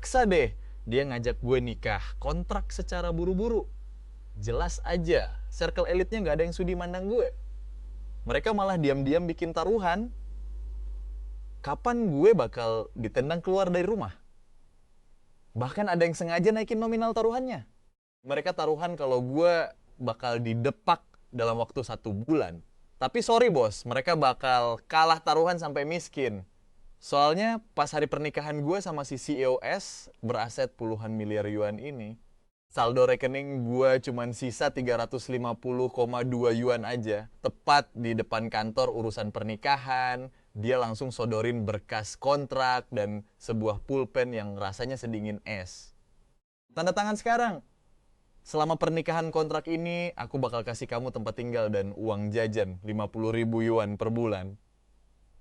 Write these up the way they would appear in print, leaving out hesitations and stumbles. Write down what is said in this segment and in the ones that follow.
Paksa deh dia ngajak gue nikah, kontrak secara buru-buru. Jelas aja, circle elitnya nggak ada yang sudi mandang gue. Mereka malah diam-diam bikin taruhan. Kapan gue bakal ditendang keluar dari rumah? Bahkan ada yang sengaja naikin nominal taruhannya. Mereka taruhan kalau gue bakal didepak dalam waktu 1 bulan. Tapi sorry bos, mereka bakal kalah taruhan sampai miskin. Soalnya pas hari pernikahan gue sama si CEOs beraset puluhan miliar yuan ini, saldo rekening gue cuman sisa 350,2 yuan aja. Tepat di depan kantor urusan pernikahan, dia langsung sodorin berkas kontrak dan sebuah pulpen yang rasanya sedingin es. Tanda tangan sekarang. Selama pernikahan kontrak ini, aku bakal kasih kamu tempat tinggal dan uang jajan 50.000 yuan per bulan.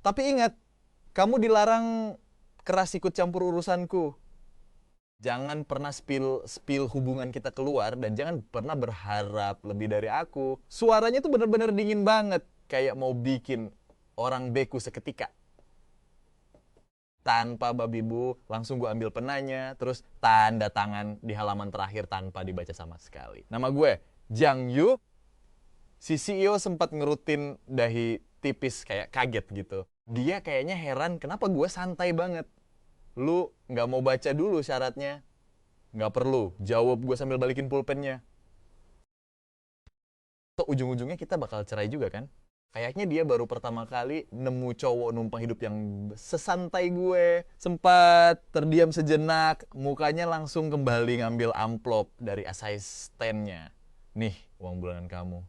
Tapi ingat, kamu dilarang keras ikut campur urusanku. Jangan pernah spill hubungan kita keluar dan jangan pernah berharap lebih dari aku. Suaranya tuh bener-bener dingin banget, kayak mau bikin orang beku seketika. Tanpa babi bu, langsung gue ambil penanya, terus tanda tangan di halaman terakhir tanpa dibaca sama sekali. Nama gue, Jiang Yu. Si CEO sempat ngerutin dahi tipis kayak kaget gitu. Dia kayaknya heran kenapa gue santai banget. Lu nggak mau baca dulu syaratnya? Nggak perlu, jawab gue sambil balikin pulpennya. Atau ujung-ujungnya kita bakal cerai juga kan? Kayaknya dia baru pertama kali nemu cowok numpang hidup yang sesantai gue. Sempat terdiam sejenak, mukanya langsung kembali ngambil amplop dari asistennya. Nih, uang bulanan kamu.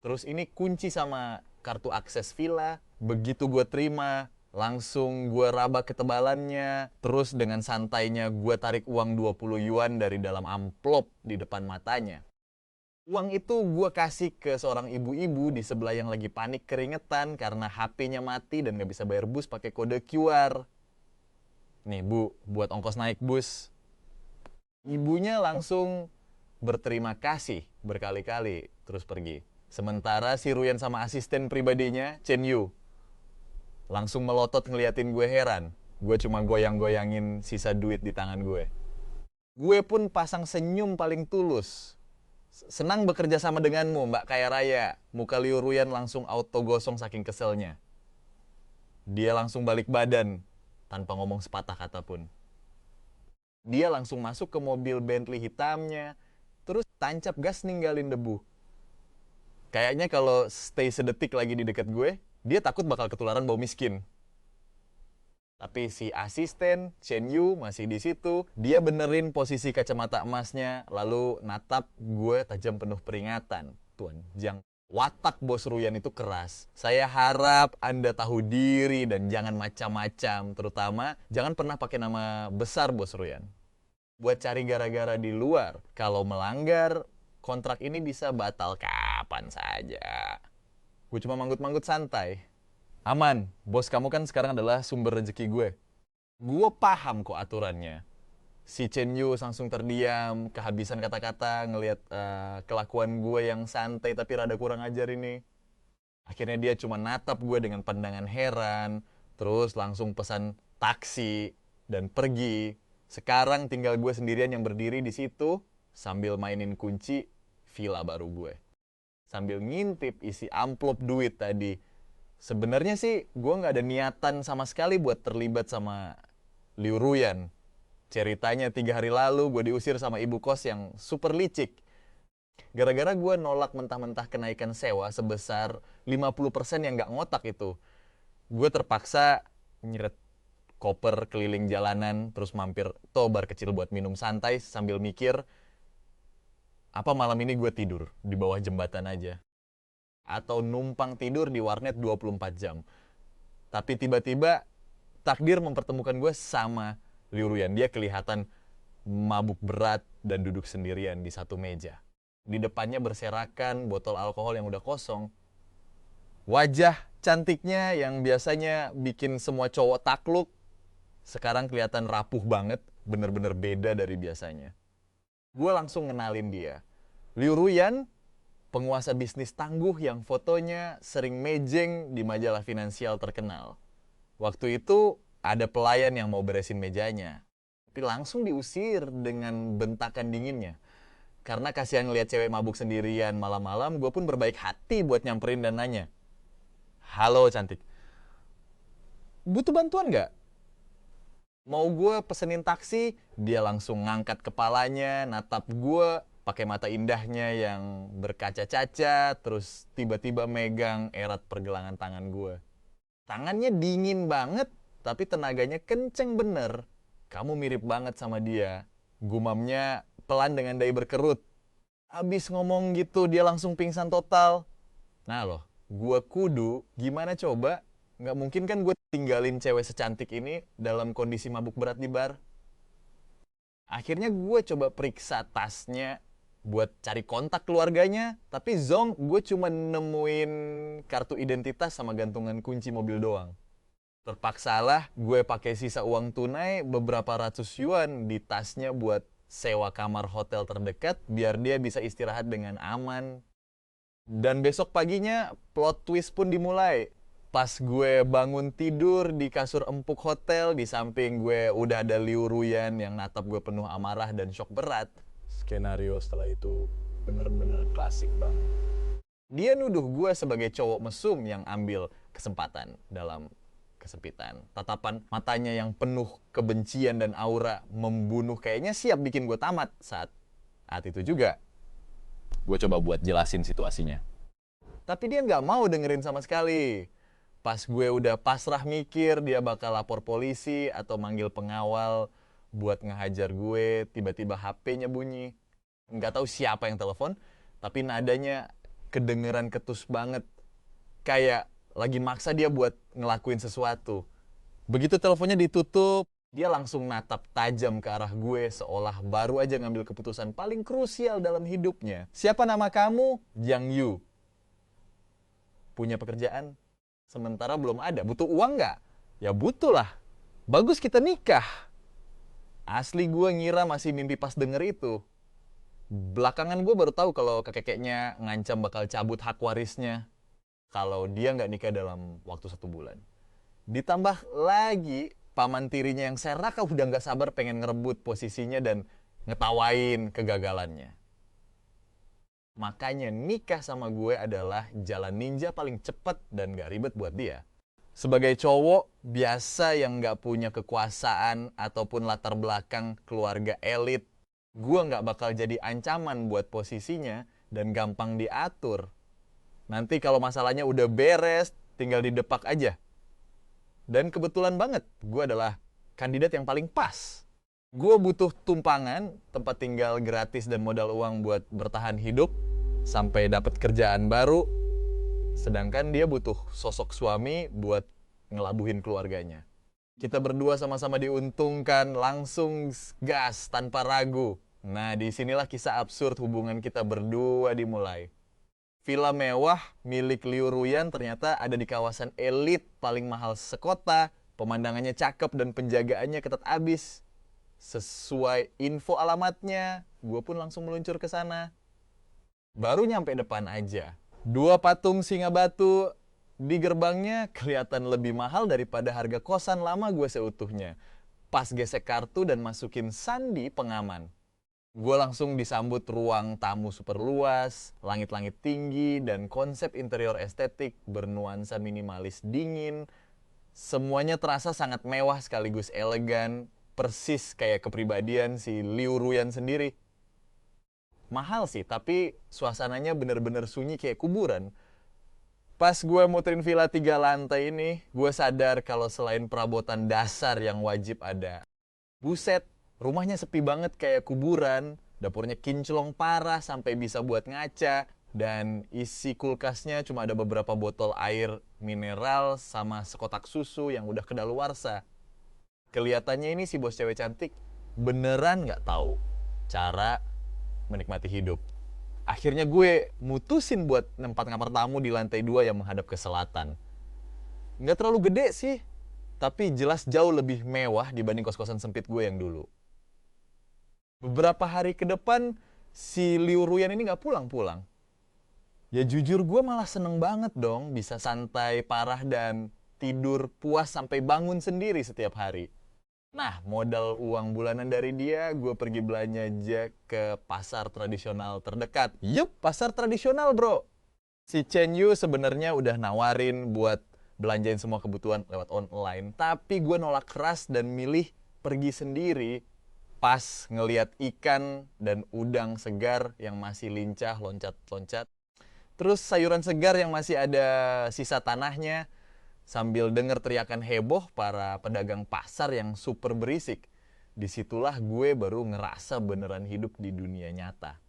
Terus ini kunci sama kartu akses villa. Begitu gue terima, langsung gue raba ketebalannya. Terus dengan santainya gue tarik uang 20 yuan dari dalam amplop di depan matanya. Uang itu gue kasih ke seorang ibu-ibu di sebelah yang lagi panik keringetan karena HP-nya mati dan gak bisa bayar bus pakai kode QR. Nih bu, buat ongkos naik bus. Ibunya langsung berterima kasih berkali-kali terus pergi. Sementara si Ruyan sama asisten pribadinya, Chen Yu, langsung melotot ngeliatin gue heran. Gue cuma goyang-goyangin sisa duit di tangan gue. Gue pun pasang senyum paling tulus. Senang bekerja sama denganmu, Mbak Kaya Raya. Muka Liu Ruyan langsung auto gosong saking keselnya. Dia langsung balik badan, tanpa ngomong sepatah kata pun. Dia langsung masuk ke mobil Bentley hitamnya, terus tancap gas ninggalin debu. Kayaknya kalau stay sedetik lagi di dekat gue, dia takut bakal ketularan bau miskin. Tapi si asisten, Chen Yu, masih di situ. Dia benerin posisi kacamata emasnya, lalu natap gue tajam penuh peringatan. Tuan Jiang, watak bos Ruyan itu keras. Saya harap Anda tahu diri dan jangan macam-macam. Terutama, jangan pernah pakai nama besar bos Ruyan. Buat cari gara-gara di luar. Kalau melanggar, kontrak ini bisa batal kapan saja. Gue cuma manggut-manggut santai. Aman, bos kamu kan sekarang adalah sumber rezeki gue. Gue paham kok aturannya. Si Chen Yu langsung terdiam, kehabisan kata-kata, ngelihat kelakuan gue yang santai tapi rada kurang ajar ini. Akhirnya dia cuma natap gue dengan pandangan heran, terus langsung pesan taksi dan pergi. Sekarang tinggal gue sendirian yang berdiri di situ sambil mainin kunci villa baru gue. Sambil ngintip isi amplop duit tadi. Sebenarnya sih gue nggak ada niatan sama sekali buat terlibat sama Liu Ruyan. Ceritanya 3 hari lalu gue diusir sama ibu kos yang super licik. Gara-gara gue nolak mentah-mentah kenaikan sewa sebesar 50% yang nggak ngotak itu. Gue terpaksa nyeret koper keliling jalanan, terus mampir bar kecil buat minum santai sambil mikir, apa malam ini gue tidur di bawah jembatan aja? Atau numpang tidur di warnet 24 jam. Tapi tiba-tiba takdir mempertemukan gue sama Liu Ruyan. Dia kelihatan mabuk berat dan duduk sendirian di satu meja. Di depannya berserakan botol alkohol yang udah kosong. Wajah cantiknya yang biasanya bikin semua cowok takluk, sekarang kelihatan rapuh banget, bener-bener beda dari biasanya. Gue langsung ngenalin dia. Liu Ruyan, penguasa bisnis tangguh yang fotonya sering mejeng di majalah finansial terkenal. Waktu itu ada pelayan yang mau beresin mejanya. tapi langsung diusir dengan bentakan dinginnya. Karena kasihan ngeliat cewek mabuk sendirian malam-malam, gue pun berbaik hati buat nyamperin dan nanya, "Halo cantik, butuh bantuan nggak?" Mau gue pesenin taksi, dia langsung ngangkat kepalanya, natap gue pakai mata indahnya yang berkaca-caca, terus tiba-tiba megang erat pergelangan tangan gue. Tangannya dingin banget, tapi tenaganya kenceng bener. Kamu mirip banget sama dia. Gumamnya pelan dengan dahi berkerut. Abis ngomong gitu, dia langsung pingsan total. Nah loh, gue kudu, gimana coba? Nggak mungkin kan gue tinggalin cewek secantik ini dalam kondisi mabuk berat di bar. Akhirnya gue coba periksa tasnya buat cari kontak keluarganya. Tapi zong, gue cuma nemuin kartu identitas sama gantungan kunci mobil doang. Terpaksalah gue pakai sisa uang tunai beberapa ratus yuan di tasnya buat sewa kamar hotel terdekat biar dia bisa istirahat dengan aman. Dan besok paginya plot twist pun dimulai. Pas gue bangun tidur di kasur empuk hotel, di samping gue udah ada Liu Ruyan yang natap gue penuh amarah dan shock berat. Skenario setelah itu bener-bener klasik banget. Dia nuduh gue sebagai cowok mesum yang ambil kesempatan dalam kesempitan. Tatapan matanya yang penuh kebencian dan aura membunuh kayaknya siap bikin gue tamat saat itu juga. Gue coba buat jelasin situasinya. Tapi dia nggak mau dengerin sama sekali. Pas gue udah pasrah mikir dia bakal lapor polisi atau manggil pengawal buat ngehajar gue, tiba-tiba HP-nya bunyi. Nggak tahu siapa yang telepon, tapi nadanya kedengeran ketus banget. Kayak lagi maksa dia buat ngelakuin sesuatu. Begitu teleponnya ditutup, dia langsung natap tajam ke arah gue seolah baru aja ngambil keputusan paling krusial dalam hidupnya. "Siapa nama kamu?" "Jiang Yu." "Punya pekerjaan?" "Sementara belum ada." "Butuh uang nggak?" "Ya butuh lah. Bagus kita nikah." Asli gue ngira masih mimpi pas denger itu. Belakangan gue baru tahu kalau kakeknya ngancam bakal cabut hak warisnya kalau dia nggak nikah dalam waktu 1 bulan. Ditambah lagi, paman tirinya yang serakah udah nggak sabar pengen ngerebut posisinya dan ngetawain kegagalannya. Makanya nikah sama gue adalah jalan ninja paling cepat dan gak ribet buat dia. Sebagai cowok biasa yang gak punya kekuasaan ataupun latar belakang keluarga elit, gue gak bakal jadi ancaman buat posisinya dan gampang diatur. Nanti kalau masalahnya udah beres, tinggal didepak aja. Dan kebetulan banget, gue adalah kandidat yang paling pas. Gue butuh tumpangan, tempat tinggal gratis dan modal uang buat bertahan hidup sampai dapat kerjaan baru. Sedangkan dia butuh sosok suami buat ngelabuhin keluarganya. Kita berdua sama-sama diuntungkan, langsung gas tanpa ragu. Nah, disinilah kisah absurd hubungan kita berdua dimulai. Villa mewah milik Liu Ruyan ternyata ada di kawasan elit paling mahal sekota. Pemandangannya cakep dan penjagaannya ketat abis. Sesuai info alamatnya, gue pun langsung meluncur ke sana. Baru nyampe depan aja, 2 patung singa batu di gerbangnya kelihatan lebih mahal daripada harga kosan lama gue seutuhnya. Pas gesek kartu dan masukin sandi pengaman, gue langsung disambut ruang tamu super luas, langit-langit tinggi, dan konsep interior estetik bernuansa minimalis dingin. Semuanya terasa sangat mewah sekaligus elegan, persis kayak kepribadian si Liu Ruyan sendiri. Mahal sih, tapi suasananya bener-bener sunyi kayak kuburan. Pas gue muterin villa 3 lantai ini, gue sadar kalau selain perabotan dasar yang wajib ada, buset, rumahnya sepi banget kayak kuburan. Dapurnya kinclong parah sampai bisa buat ngaca. Dan isi kulkasnya cuma ada beberapa botol air mineral sama sekotak susu yang udah kedaluarsa. Kelihatannya ini si bos cewek cantik beneran nggak tahu cara menikmati hidup. Akhirnya gue mutusin buat nempat kamar tamu di lantai 2 yang menghadap ke selatan. Nggak terlalu gede sih, tapi jelas jauh lebih mewah dibanding kos-kosan sempit gue yang dulu. Beberapa hari ke depan, si Liu Ruyan ini nggak pulang-pulang. Ya jujur gue malah seneng banget dong bisa santai parah dan tidur puas sampai bangun sendiri setiap hari. Nah, modal uang bulanan dari dia, gue pergi belanja aja ke pasar tradisional terdekat. Yup, pasar tradisional, bro. Si Chen Yu sebenarnya udah nawarin buat belanjain semua kebutuhan lewat online. Tapi gue nolak keras dan milih pergi sendiri pas ngeliat ikan dan udang segar yang masih lincah, loncat-loncat. Terus sayuran segar yang masih ada sisa tanahnya, sambil denger teriakan heboh para pedagang pasar yang super berisik. Disitulah gue baru ngerasa beneran hidup di dunia nyata.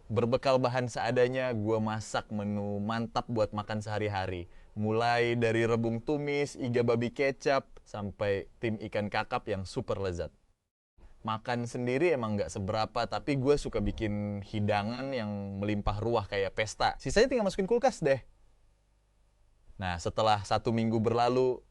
Berbekal bahan seadanya, gue masak menu mantap buat makan sehari-hari. Mulai dari rebung tumis, iga babi kecap, sampai tim ikan kakap yang super lezat. Makan sendiri emang nggak seberapa, tapi gue suka bikin hidangan yang melimpah ruah kayak pesta. Sisanya tinggal masukin kulkas deh. Nah, setelah 1 minggu berlalu,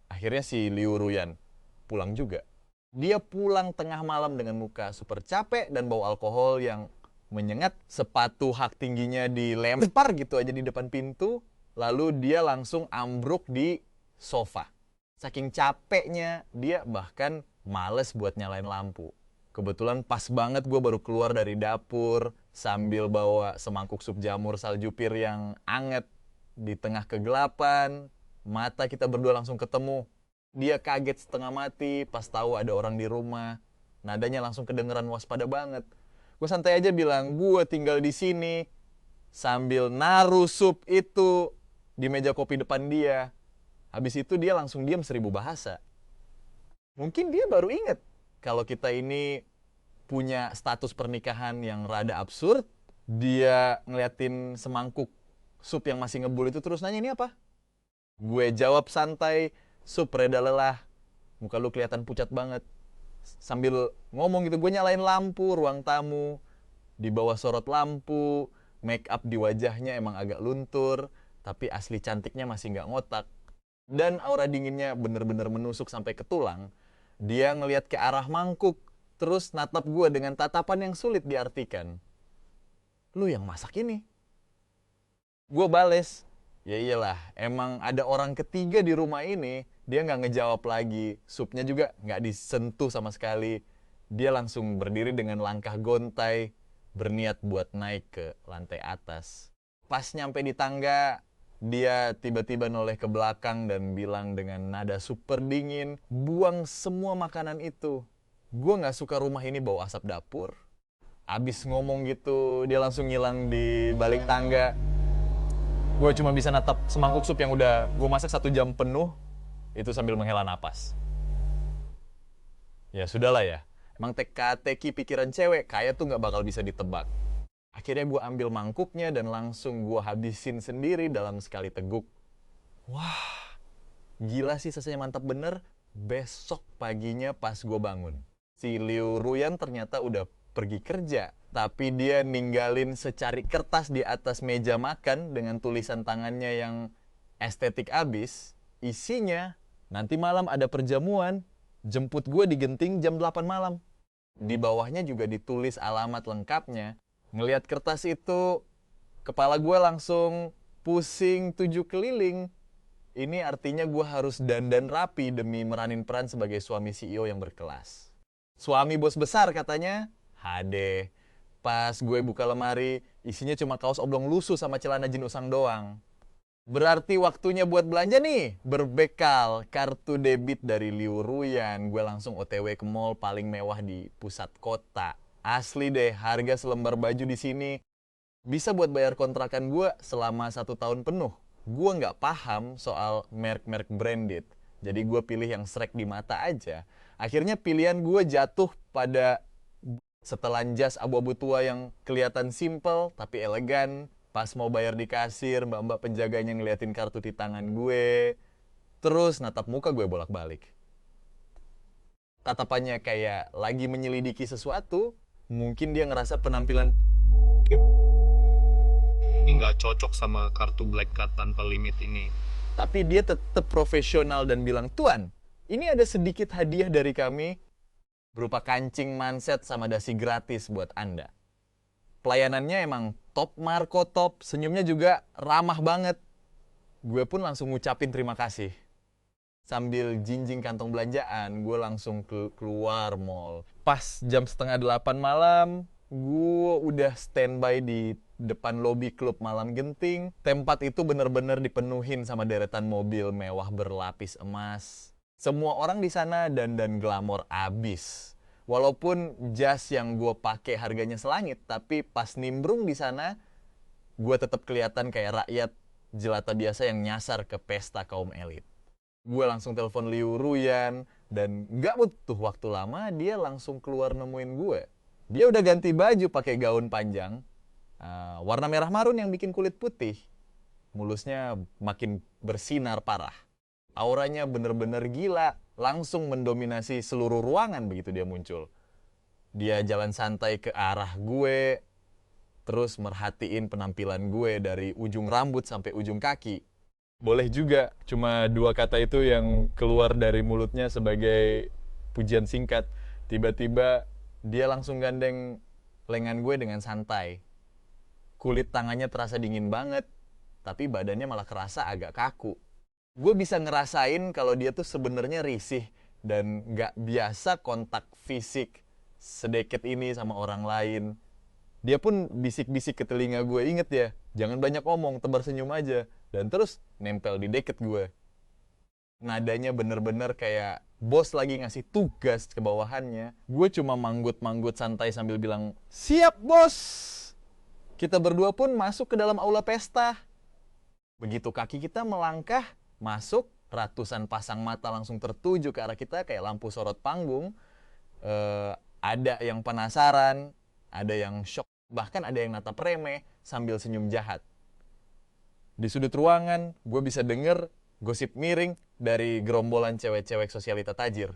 akhirnya si Liu Ruyan pulang juga. Dia pulang tengah malam dengan muka super capek dan bau alkohol yang menyengat. Sepatu hak tingginya dilempar gitu aja di depan pintu. Lalu dia langsung ambruk di sofa. Saking capeknya, dia bahkan males buat nyalain lampu. Kebetulan pas banget gue baru keluar dari dapur sambil bawa semangkuk sup jamur salju pir yang anget. Di tengah kegelapan, mata kita berdua langsung ketemu. Dia kaget setengah mati pas tahu ada orang di rumah. Nadanya langsung kedengeran waspada banget. Gue santai aja bilang, gue tinggal di sini. Sambil naruh sup itu di meja kopi depan dia. Habis itu dia langsung diam 1000 bahasa. Mungkin dia baru inget kalau kita ini punya status pernikahan yang rada absurd. Dia ngeliatin semangkuk sup yang masih ngebul itu terus nanya, ini apa? Gue jawab santai, sup reda lelah. Muka lu kelihatan pucat banget. Sambil ngomong gitu, gue nyalain lampu ruang tamu. Di bawah sorot lampu, make up di wajahnya emang agak luntur, tapi asli cantiknya masih nggak ngotak. Dan aura dinginnya bener-bener menusuk sampai ke tulang. Dia ngeliat ke arah mangkuk, terus natap gue dengan tatapan yang sulit diartikan. Lu yang masak ini? Gue bales, ya iyalah, emang ada orang ketiga di rumah ini. Dia nggak ngejawab lagi, supnya juga nggak disentuh sama sekali. Dia langsung berdiri dengan langkah gontai, berniat buat naik ke lantai atas. Pas nyampe di tangga, dia tiba-tiba noleh ke belakang dan bilang dengan nada super dingin, buang semua makanan itu. Gue nggak suka rumah ini bau asap dapur. Abis ngomong gitu, dia langsung ngilang di balik tangga. Gue cuma bisa natap semangkuk sup yang udah gue masak 1 jam penuh, itu sambil menghela napas. Ya sudahlah ya, emang teka-teki pikiran cewek kayak tuh nggak bakal bisa ditebak. Akhirnya gue ambil mangkuknya dan langsung gue habisin sendiri dalam sekali teguk. Wah, gila sih, rasanya mantap bener. Besok paginya pas gue bangun, si Liu Ruyan ternyata udah pergi kerja. Tapi dia ninggalin secari kertas di atas meja makan dengan tulisan tangannya yang estetik abis. Isinya, nanti malam ada perjamuan, jemput gue di Genting jam 8 malam. Di bawahnya juga ditulis alamat lengkapnya. Ngelihat kertas itu, kepala gue langsung pusing 7 keliling. Ini artinya gue harus dandan rapi demi meranin peran sebagai suami CEO yang berkelas. Suami bos besar katanya, HD. Pas gue buka lemari, isinya cuma kaos oblong lusuh sama celana jin usang doang. Berarti waktunya buat belanja nih. Berbekal kartu debit dari Liu Ruyan, gue langsung OTW ke mall paling mewah di pusat kota. Asli deh, harga selembar baju di sini bisa buat bayar kontrakan gue selama 1 tahun penuh. Gue nggak paham soal merek-merek branded, jadi gue pilih yang srek di mata aja. Akhirnya pilihan gue jatuh pada setelan jas abu-abu tua yang kelihatan simple tapi elegan. Pas mau bayar di kasir, mbak-mbak penjaganya ngeliatin kartu di tangan gue. Terus natap muka gue bolak-balik. Tatapannya kayak lagi menyelidiki sesuatu. Mungkin dia ngerasa penampilan ini nggak cocok sama kartu Black Card tanpa limit ini. tapi dia tetap profesional dan bilang, "Tuan, ini ada sedikit hadiah dari kami berupa kancing manset sama dasi gratis buat Anda." Pelayanannya emang top Marco top, senyumnya juga ramah banget. Gue pun langsung ngucapin terima kasih. Sambil jinjing kantong belanjaan, gue langsung keluar mall. Pas jam 7:30 malam, gue udah standby di depan lobi klub Malam Genting. Tempat itu bener-bener dipenuhin sama deretan mobil mewah berlapis emas. Semua orang di sana dandan glamor abis. Walaupun jas yang gue pakai harganya selangit, tapi pas nimbrung di sana, gue tetap kelihatan kayak rakyat jelata biasa yang nyasar ke pesta kaum elit. Gue langsung telepon Liu Ruyan, dan gak butuh waktu lama dia langsung keluar nemuin gue. Dia udah ganti baju pakai gaun panjang, warna merah marun yang bikin kulit putih. Mulusnya makin bersinar parah. Auranya bener-bener gila, langsung mendominasi seluruh ruangan begitu dia muncul. Dia jalan santai ke arah gue, terus merhatiin penampilan gue dari ujung rambut sampai ujung kaki. Boleh juga, cuma 2 kata itu yang keluar dari mulutnya sebagai pujian singkat. Tiba-tiba dia langsung gandeng lengan gue dengan santai. Kulit tangannya terasa dingin banget, tapi badannya malah kerasa agak kaku. Gue bisa ngerasain kalau dia tuh sebenarnya risih dan gak biasa kontak fisik sedikit ini sama orang lain. Dia pun bisik-bisik ke telinga gue, inget ya, jangan banyak omong, tebar senyum aja. Dan terus nempel di deket gue. Nadanya bener-bener kayak bos lagi ngasih tugas ke bawahannya. Gue cuma manggut-manggut santai sambil bilang, "Siap bos!" Kita berdua pun masuk ke dalam aula pesta. Begitu kaki kita melangkah, masuk, ratusan pasang mata langsung tertuju ke arah kita kayak lampu sorot panggung. Ada yang penasaran, ada yang shock, bahkan ada yang natap remeh sambil senyum jahat. Di sudut ruangan, gue bisa denger gosip miring dari gerombolan cewek-cewek sosialita tajir.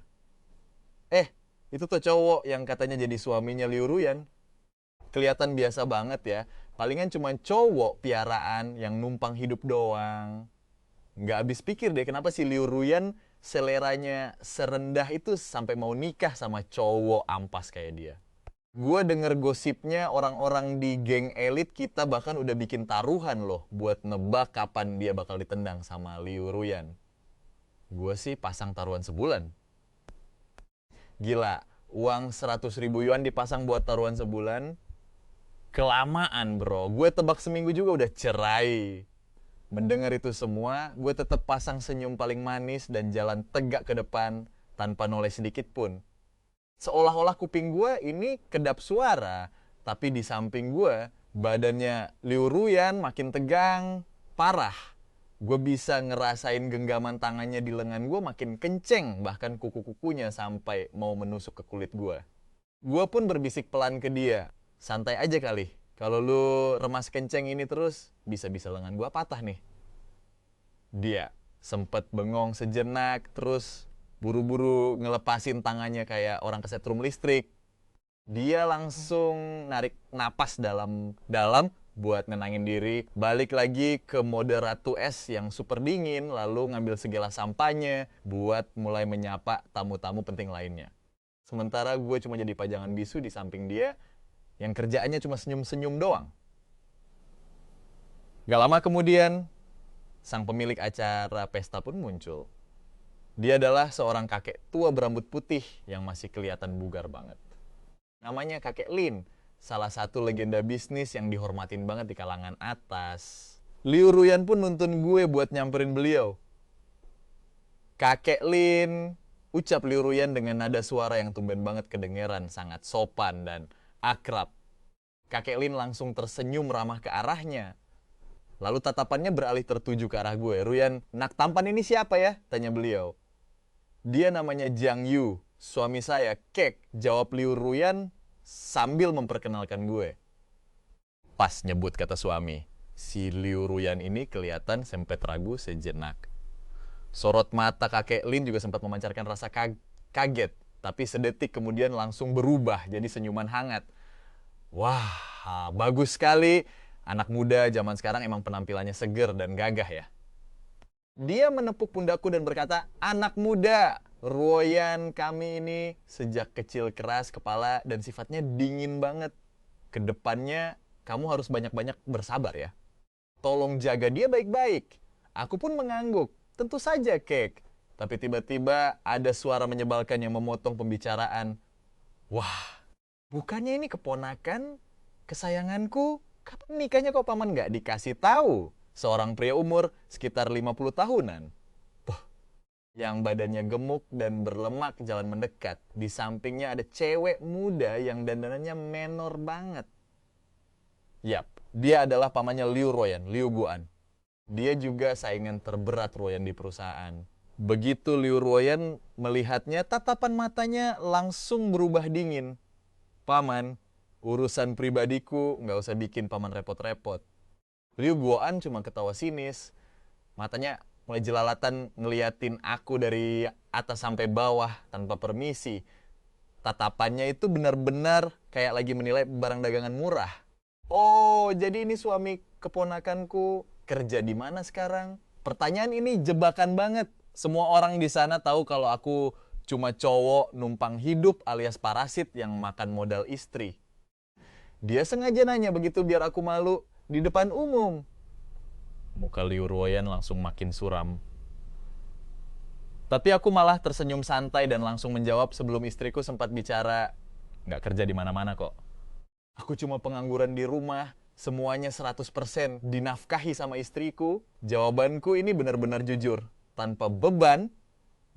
Itu tuh cowok yang katanya jadi suaminya Liu Ruyan. Kelihatan biasa banget ya. Palingan cuma cowok piaraan yang numpang hidup doang. Nggak habis pikir deh kenapa si Liu Ruyan seleranya serendah itu sampai mau nikah sama cowok ampas kayak dia. Gue denger gosipnya orang-orang di geng elit kita bahkan udah bikin taruhan loh buat nebak kapan dia bakal ditendang sama Liu Ruyan. Gue sih pasang taruhan sebulan. Gila, uang 100.000 yuan dipasang buat taruhan sebulan. Kelamaan bro, gue tebak seminggu juga udah cerai. Mendengar itu semua, gue tetap pasang senyum paling manis dan jalan tegak ke depan tanpa noleh sedikit pun. Seolah-olah kuping gue ini kedap suara, tapi di samping gue, badannya Liu Ruyan makin tegang, parah. Gue bisa ngerasain genggaman tangannya di lengan gue makin kenceng, bahkan kuku-kukunya sampai mau menusuk ke kulit gue. Gue pun berbisik pelan ke dia, santai aja kali. Kalau lu remas kenceng ini terus, bisa-bisa lengan gue patah nih. Dia sempet bengong sejenak, terus buru-buru ngelepasin tangannya kayak orang kesetrum listrik. Dia langsung narik napas dalam-dalam buat nenangin diri. Balik lagi ke mode Ratu Es yang super dingin, lalu ngambil segelas sampahnya buat mulai menyapa tamu-tamu penting lainnya. Sementara gue cuma jadi pajangan bisu di samping dia, yang kerjaannya cuma senyum-senyum doang. Gak lama kemudian, sang pemilik acara pesta pun muncul. Dia adalah seorang kakek tua berambut putih yang masih kelihatan bugar banget. Namanya kakek Lin, salah satu legenda bisnis yang dihormatin banget di kalangan atas. Liu Ruyan pun nuntun gue buat nyamperin beliau. "Kakek Lin," ucap Liu Ruyan dengan nada suara yang tumben banget kedengeran, sangat sopan dan akrab. Kakek Lin langsung tersenyum ramah ke arahnya. Lalu tatapannya beralih tertuju ke arah gue. "Ruyan, nak tampan ini siapa ya?" tanya beliau. "Dia namanya Jiang Yu, suami saya, Kek," jawab Liu Ruyan sambil memperkenalkan gue. Pas nyebut kata suami, si Liu Ruyan ini kelihatan sempat ragu sejenak. Sorot mata kakek Lin juga sempat memancarkan rasa kaget, tapi sedetik kemudian langsung berubah jadi senyuman hangat. Wah, bagus sekali. Anak muda zaman sekarang emang penampilannya seger dan gagah ya. Dia menepuk pundakku dan berkata, "Anak muda, Ruyan kami ini sejak kecil keras kepala dan sifatnya dingin banget. Kedepannya kamu harus banyak-banyak bersabar ya. Tolong jaga dia baik-baik." Aku pun mengangguk. "Tentu saja, Kek. Tapi tiba-tiba ada suara menyebalkan yang memotong pembicaraan. Wah, bukannya ini keponakan kesayanganku? Kapan nikahnya kok paman nggak dikasih tahu? Seorang pria umur sekitar 50 tahunan. Poh, yang badannya gemuk dan berlemak jalan mendekat. Di sampingnya ada cewek muda yang dandanannya menor banget. Yap, dia adalah pamannya Liu Ruoyan, Liu Guan. Dia juga saingan terberat Ruoyan di perusahaan. Begitu Liu Ruoyan melihatnya, tatapan matanya langsung berubah dingin. Paman, urusan pribadiku nggak usah bikin paman repot-repot. Liu Guoan cuma ketawa sinis. Matanya mulai jelalatan ngeliatin aku dari atas sampai bawah tanpa permisi. Tatapannya itu benar-benar kayak lagi menilai barang dagangan murah. Oh, jadi ini suami keponakanku kerja di mana sekarang? Pertanyaan ini jebakan banget. Semua orang di sana tahu kalau aku cuma cowok numpang hidup alias parasit yang makan modal istri. Dia sengaja nanya begitu biar aku malu di depan umum. Muka Liu Ruoyan langsung makin suram. Tapi aku malah tersenyum santai dan langsung menjawab sebelum istriku sempat bicara, nggak kerja di mana-mana kok. Aku cuma pengangguran di rumah, semuanya 100% dinafkahi sama istriku. Jawabanku ini benar-benar jujur, tanpa beban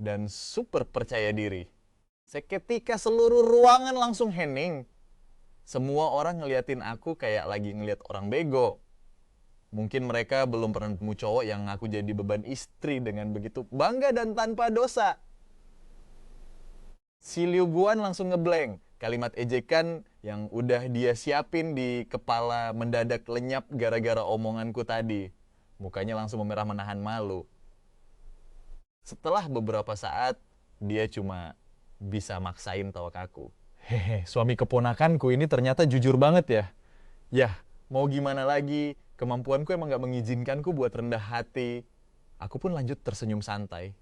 dan super percaya diri. Seketika seluruh ruangan langsung hening. Semua orang ngeliatin aku kayak lagi ngeliat orang bego. Mungkin mereka belum pernah ketemu cowok yang ngaku jadi beban istri dengan begitu bangga dan tanpa dosa. Si Liu Guan langsung ngeblank. Kalimat ejekan yang udah dia siapin di kepala mendadak lenyap gara-gara omonganku tadi. Mukanya langsung memerah menahan malu. Setelah beberapa saat, dia cuma bisa maksain tawa kaku. Hehe, suami keponakanku ini ternyata jujur banget ya. Yah, mau gimana lagi, kemampuanku emang gak mengizinkanku buat rendah hati. Aku pun lanjut tersenyum santai.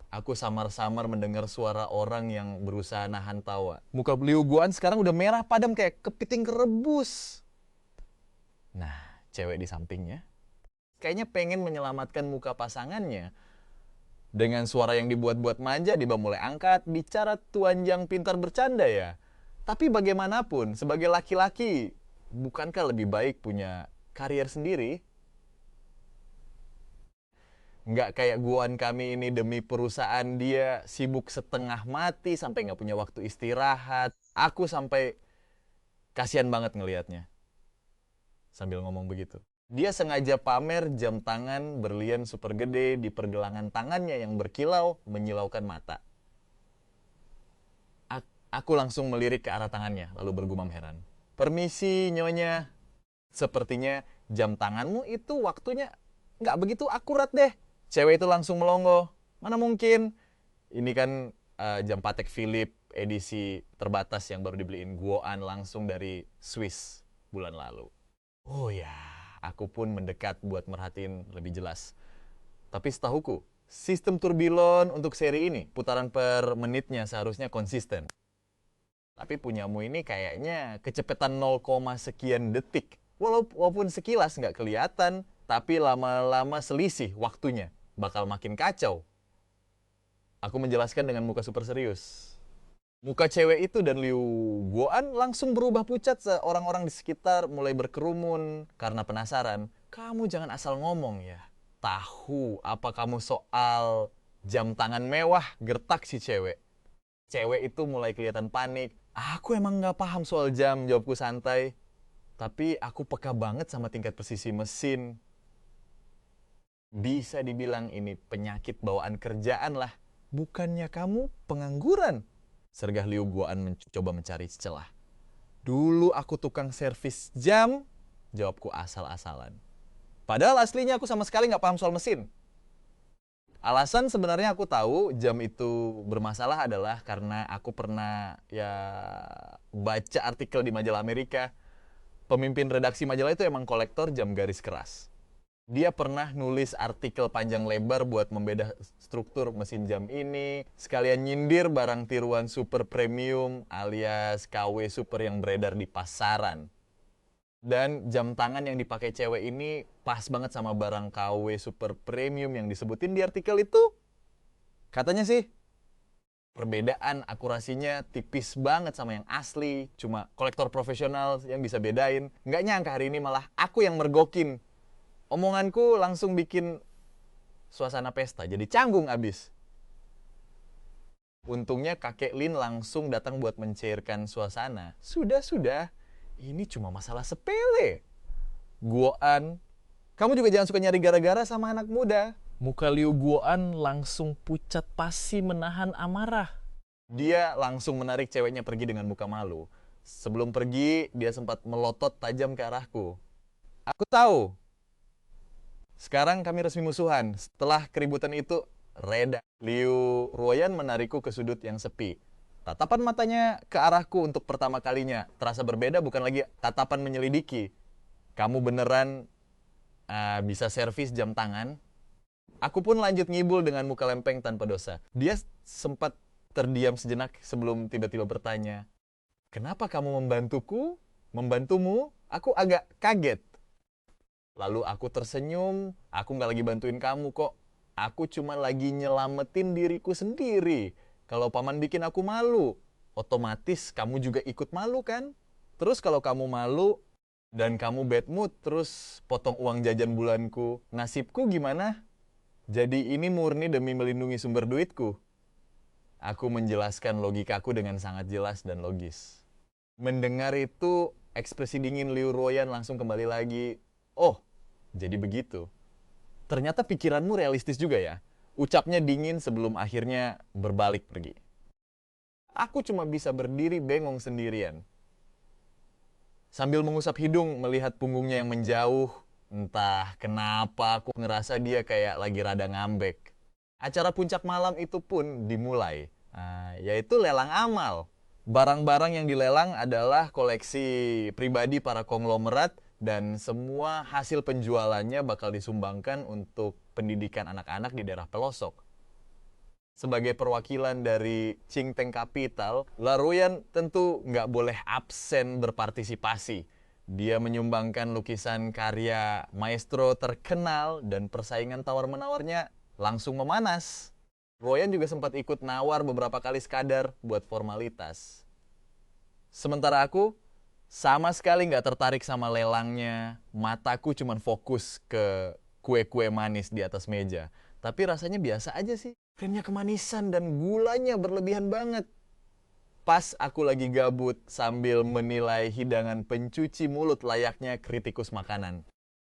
Aku samar-samar mendengar suara orang yang berusaha nahan tawa. Muka Liu Guan sekarang udah merah padam kayak kepiting kerebus. Nah, cewek di sampingnya kayaknya pengen menyelamatkan muka pasangannya. Dengan suara yang dibuat-buat manja, dia mulai angkat, bicara tuanjang pintar bercanda ya. Tapi bagaimanapun, sebagai laki-laki, bukankah lebih baik punya karier sendiri? Nggak kayak Guan kami ini demi perusahaan dia sibuk setengah mati sampai nggak punya waktu istirahat. Aku sampai kasihan banget ngelihatnya. Sambil ngomong begitu. Dia sengaja pamer jam tangan berlian super gede di pergelangan tangannya yang berkilau menyilaukan mata. Aku langsung melirik ke arah tangannya lalu bergumam heran. Permisi nyonya, sepertinya jam tanganmu itu waktunya nggak begitu akurat deh. Cewek itu langsung melongo. Mana mungkin? Ini kan jam Patek Philippe edisi terbatas yang baru dibeliin Guoan langsung dari Swiss bulan lalu. Oh ya, aku pun mendekat buat merhatiin lebih jelas. Tapi setahuku, sistem turbilon untuk seri ini, putaran per menitnya seharusnya konsisten. Tapi punyamu ini kayaknya kecepatan 0, sekian detik. Walaupun sekilas nggak kelihatan, tapi lama-lama selisih waktunya. Bakal makin kacau. Aku menjelaskan dengan muka super serius. Muka cewek itu dan Liu Guoan langsung berubah pucat. Orang-orang di sekitar mulai berkerumun karena penasaran. Kamu jangan asal ngomong ya. Tahu apa kamu soal jam tangan mewah? Gertak si cewek. Cewek itu mulai kelihatan panik. Aku emang nggak paham soal jam, jawabku santai. Tapi aku peka banget sama tingkat presisi mesin. Bisa dibilang ini penyakit bawaan kerjaan lah. Bukannya kamu pengangguran? Sergah Liu Guoan mencoba mencari celah. Dulu aku tukang servis jam, jawabku asal-asalan. Padahal aslinya aku sama sekali nggak paham soal mesin. Alasan sebenarnya aku tahu jam itu bermasalah adalah karena aku pernah baca artikel di majalah Amerika. Pemimpin redaksi majalah itu emang kolektor jam garis keras. Dia pernah nulis artikel panjang lebar buat membeda struktur mesin jam ini, sekalian nyindir barang tiruan super premium alias KW super yang beredar di pasaran. Dan jam tangan yang dipakai cewek ini pas banget sama barang KW super premium yang disebutin di artikel itu. Katanya sih, perbedaan akurasinya tipis banget sama yang asli. Cuma kolektor profesional yang bisa bedain. Nggak nyangka hari ini malah aku yang mergokin. Omonganku langsung bikin suasana pesta jadi canggung abis. Untungnya kakek Lin langsung datang buat mencairkan suasana. Sudah. Ini cuma masalah sepele. Guoan, kamu juga jangan suka nyari gara-gara sama anak muda. Muka Liu Guoan langsung pucat pasi menahan amarah. Dia langsung menarik ceweknya pergi dengan muka malu. Sebelum pergi, dia sempat melotot tajam ke arahku. Aku tahu. Sekarang kami resmi musuhan. Setelah keributan itu reda. Liu Ruoyan menarikku ke sudut yang sepi. Tatapan matanya ke arahku untuk pertama kalinya. Terasa berbeda, bukan lagi tatapan menyelidiki. Kamu beneran bisa servis jam tangan? Aku pun lanjut ngibul dengan muka lempeng tanpa dosa. Dia sempat terdiam sejenak sebelum tiba-tiba bertanya, "Kenapa kamu membantuku? Membantumu?" Aku agak kaget. Lalu aku tersenyum, aku nggak lagi bantuin kamu kok. Aku cuma lagi nyelamatin diriku sendiri. Kalau paman bikin aku malu, otomatis kamu juga ikut malu kan? Terus kalau kamu malu dan kamu bad mood, terus potong uang jajan bulanku, nasibku gimana? Jadi ini murni demi melindungi sumber duitku. Aku menjelaskan logikaku dengan sangat jelas dan logis. Mendengar itu, ekspresi dingin Liu Ruoyan langsung kembali lagi. Oh, jadi begitu. Ternyata pikiranmu realistis juga ya. Ucapnya dingin sebelum akhirnya berbalik pergi. Aku cuma bisa berdiri bengong sendirian. Sambil mengusap hidung melihat punggungnya yang menjauh, entah kenapa aku ngerasa dia kayak lagi rada ngambek. Acara puncak malam itu pun dimulai, yaitu lelang amal. Barang-barang yang dilelang adalah koleksi pribadi para konglomerat dan semua hasil penjualannya bakal disumbangkan untuk pendidikan anak-anak di daerah pelosok. Sebagai perwakilan dari Qingteng Capital, Laruyan tentu nggak boleh absen berpartisipasi. Dia menyumbangkan lukisan karya maestro terkenal dan persaingan tawar-menawarnya langsung memanas. Ruoyan juga sempat ikut nawar beberapa kali sekadar buat formalitas. Sementara aku sama sekali nggak tertarik sama lelangnya. Mataku cuma fokus ke kue-kue manis di atas meja. Tapi rasanya biasa aja sih. Krimnya kemanisan dan gulanya berlebihan banget. Pas aku lagi gabut sambil menilai hidangan pencuci mulut layaknya kritikus makanan.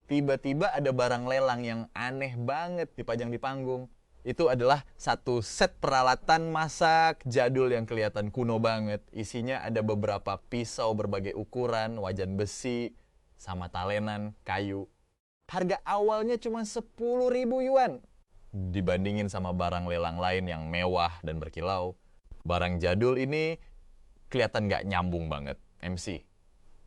Tiba-tiba ada barang lelang yang aneh banget dipajang di panggung. Itu adalah satu set peralatan masak jadul yang kelihatan kuno banget. Isinya ada beberapa pisau berbagai ukuran, wajan besi, sama talenan kayu. Harga awalnya cuma 10.000 yuan. Dibandingin sama barang lelang lain yang mewah dan berkilau. Barang jadul ini kelihatan nggak nyambung banget, MC.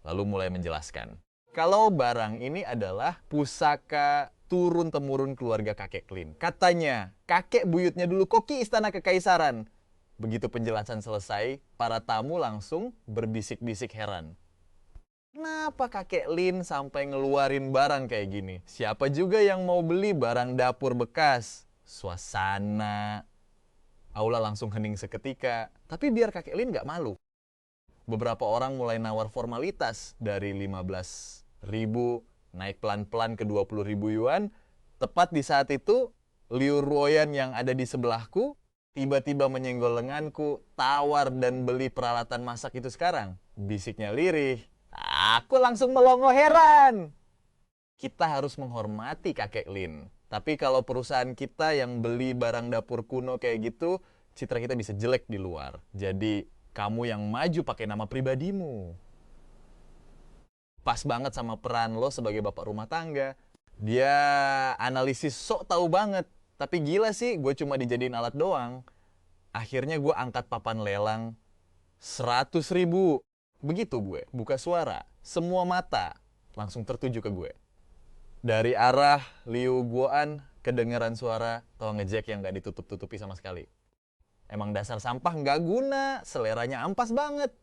Lalu mulai menjelaskan. Kalau barang ini adalah pusaka turun-temurun keluarga kakek Lin. Katanya, kakek buyutnya dulu koki istana kekaisaran. Begitu penjelasan selesai, para tamu langsung berbisik-bisik heran. Kenapa kakek Lin sampai ngeluarin barang kayak gini? Siapa juga yang mau beli barang dapur bekas? Suasana aula langsung hening seketika. Tapi biar kakek Lin nggak malu. Beberapa orang mulai nawar formalitas dari 15.000 naik pelan-pelan ke 20.000 yuan. Tepat di saat itu, Liu Ruoyan yang ada di sebelahku tiba-tiba menyenggol lenganku, tawar dan beli peralatan masak itu sekarang. Bisiknya lirih. Aku langsung melongo heran. Kita harus menghormati kakek Lin. Tapi kalau perusahaan kita yang beli barang dapur kuno kayak gitu, citra kita bisa jelek di luar. Jadi, kamu yang maju pakai nama pribadimu. Pas banget sama peran lo sebagai bapak rumah tangga. Dia analisis sok tahu banget. Tapi gila sih, gue cuma dijadiin alat doang. Akhirnya gue angkat papan lelang 100.000. Begitu gue buka suara, semua mata langsung tertuju ke gue. Dari arah Liu Guoan kedengeran suara tawa ngejek yang gak ditutup-tutupi sama sekali. Emang dasar sampah nggak guna, seleranya ampas banget.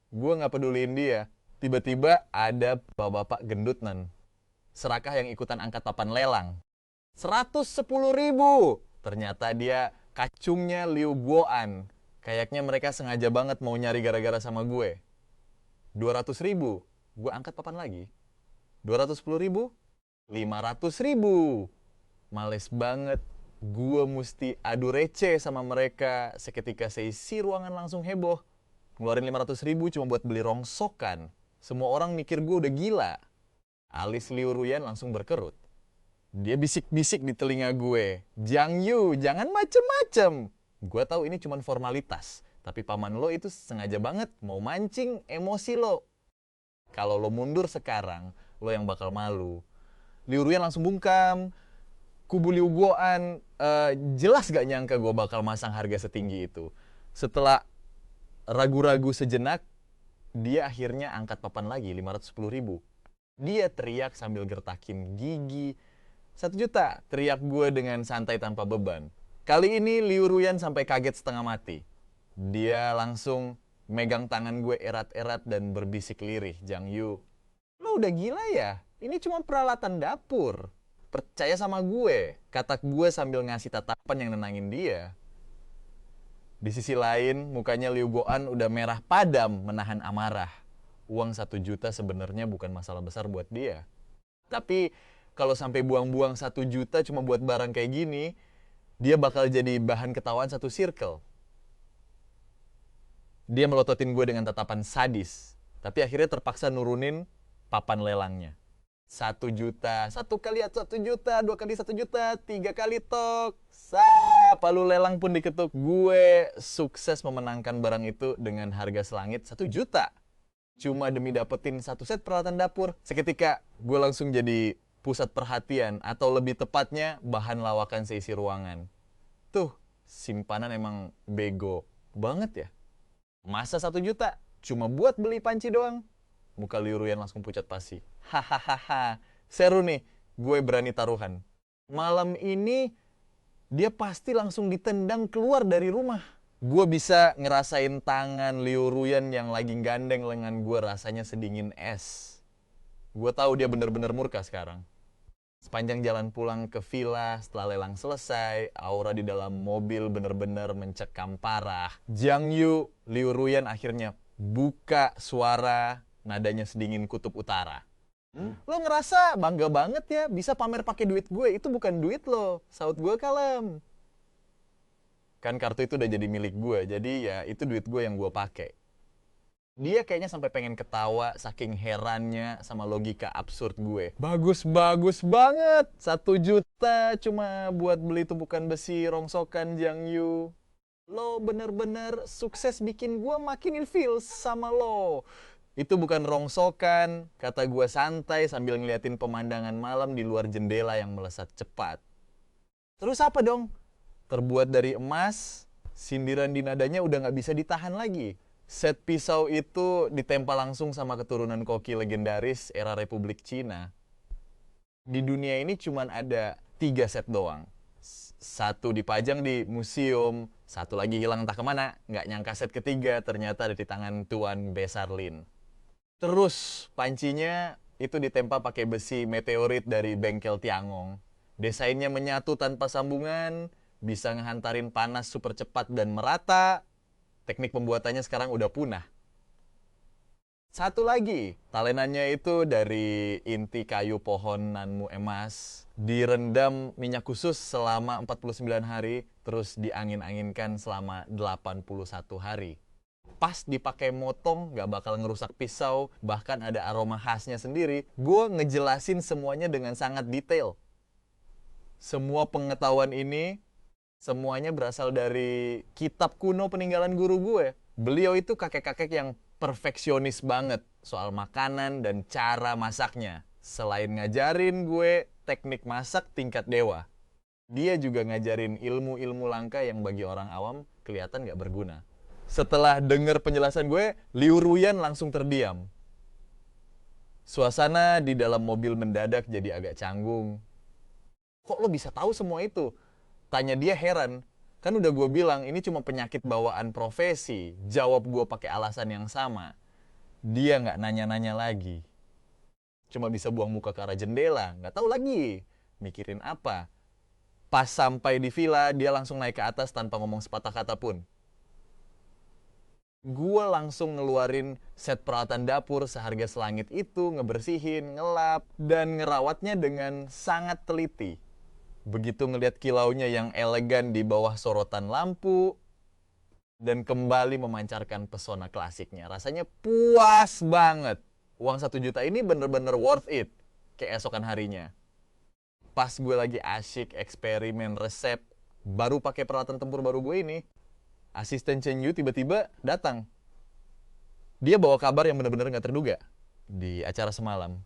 Gue nggak peduliin dia. tiba-tiba ada bapak-bapak gendut nan. Serakah yang ikutan angkat papan lelang. 110.000. Ternyata dia kacungnya Liu Guoan. Kayaknya mereka sengaja banget mau nyari gara-gara sama gue. 200.000. Gue angkat papan lagi. 210.000. 500.000. Males banget. Gue mesti adu receh sama mereka. Seketika seisi ruangan langsung heboh. Ngeluarin 500.000 cuma buat beli rongsokan. Semua orang mikir gue udah gila. Alis Liu Ruyan langsung berkerut. Dia bisik-bisik di telinga gue. Jiang Yu, jangan macem-macem. Gue tahu ini cuma formalitas. Tapi paman lo itu sengaja banget mau mancing emosi lo. Kalau lo mundur sekarang, lo yang bakal malu. Liu Ruyan langsung bungkam. Kubu Liu Guoan jelas gak nyangka gue bakal masang harga setinggi itu. Setelah ragu-ragu sejenak, dia akhirnya angkat papan lagi, 510.000. Dia teriak sambil gertakin gigi. 1 juta, teriak gue dengan santai tanpa beban. Kali ini Liu Ruyan sampai kaget setengah mati. Dia langsung megang tangan gue erat-erat dan berbisik lirih. Jiang Yu, lo udah gila ya? Ini cuma peralatan dapur. Percaya sama gue, kata gue sambil ngasih tatapan yang nenangin dia. Di sisi lain, mukanya Liu Guoan udah merah padam menahan amarah. Uang 1 juta sebenarnya bukan masalah besar buat dia. Tapi kalau sampai buang-buang 1 juta cuma buat barang kayak gini, dia bakal jadi bahan ketawaan satu circle. Dia melototin gue dengan tatapan sadis. Tapi akhirnya terpaksa nurunin papan lelangnya. 1 juta, 1 kali 1 juta, 2 kali 1 juta, 3 kali tok. Palu lelang pun diketuk. Gue sukses memenangkan barang itu dengan harga selangit 1 juta. Cuma demi dapetin 1 set peralatan dapur. Seketika gue langsung jadi pusat perhatian, atau lebih tepatnya bahan lawakan seisi ruangan. Tuh, simpanan emang bego banget ya. Masa 1 juta cuma buat beli panci doang? Muka Liu Ruyan langsung pucat pasi. Hahaha, seru nih, gue berani taruhan. Malam ini dia pasti langsung ditendang keluar dari rumah. Gue bisa ngerasain tangan Liu Ruyan yang lagi gandeng lengan gue rasanya sedingin es. Gue tahu dia bener-bener murka sekarang. Sepanjang jalan pulang ke villa setelah lelang selesai, aura di dalam mobil bener-bener mencekam parah. Jiang Yu, Liu Ruyan akhirnya buka suara, nadanya sedingin kutub utara. Lo ngerasa bangga banget ya bisa pamer pakai duit gue, itu bukan duit lo, saut gue kalem. Kan kartu itu udah jadi milik gue, jadi ya itu duit gue yang gue pakai. Dia kayaknya sampai pengen ketawa saking herannya sama logika absurd gue. Bagus banget, 1 juta cuma buat beli tumpukan besi rongsokan Jiang Yu. Lo bener-bener sukses bikin gue makin ilfeel sama lo. Itu bukan rongsokan, kata gue santai sambil ngeliatin pemandangan malam di luar jendela yang melesat cepat. Terus apa dong? Terbuat dari emas, sindiran di nadanya udah gak bisa ditahan lagi. Set pisau itu ditempa langsung sama keturunan koki legendaris era Republik Cina. Di dunia ini cuma ada 3 set doang. 1 dipajang di museum, 1 lagi hilang entah kemana. Nggak nyangka set ketiga ternyata ada di tangan Tuan Besarlin. Terus pancinya itu ditempa pakai besi meteorit dari bengkel Tiangong. Desainnya menyatu tanpa sambungan, bisa ngehantarin panas super cepat dan merata. Teknik pembuatannya sekarang udah punah. 1 lagi, talenannya itu dari inti kayu pohon nanmu emas, direndam minyak khusus selama 49 hari, terus diangin-anginkan selama 81 hari. Pas dipakai motong, gak bakal ngerusak pisau, bahkan ada aroma khasnya sendiri. Gue ngejelasin semuanya dengan sangat detail. Semua pengetahuan ini, semuanya berasal dari kitab kuno peninggalan guru gue. Beliau itu kakek-kakek yang perfeksionis banget soal makanan dan cara masaknya. Selain ngajarin gue teknik masak tingkat dewa, dia juga ngajarin ilmu-ilmu langka yang bagi orang awam kelihatan gak berguna. Setelah denger penjelasan gue, Liu Ruyan langsung terdiam. Suasana di dalam mobil mendadak jadi agak canggung. Kok lo bisa tahu semua itu? Tanya dia heran. Kan udah gue bilang ini cuma penyakit bawaan profesi. Jawab gue pakai alasan yang sama. Dia nggak nanya-nanya lagi. Cuma bisa buang muka ke arah jendela, nggak tahu lagi mikirin apa. Pas sampai di villa, dia langsung naik ke atas tanpa ngomong sepatah kata pun. Gue langsung ngeluarin set peralatan dapur seharga selangit itu, ngebersihin, ngelap, dan ngerawatnya dengan sangat teliti. Begitu ngelihat kilaunya yang elegan di bawah sorotan lampu, dan kembali memancarkan pesona klasiknya. Rasanya puas banget. Uang 1 juta ini bener-bener worth it keesokan harinya. Pas gue lagi asyik eksperimen resep, baru pakai peralatan tempur baru gue ini, asisten Chen Yu tiba-tiba datang. Dia bawa kabar yang benar-benar nggak terduga di acara semalam.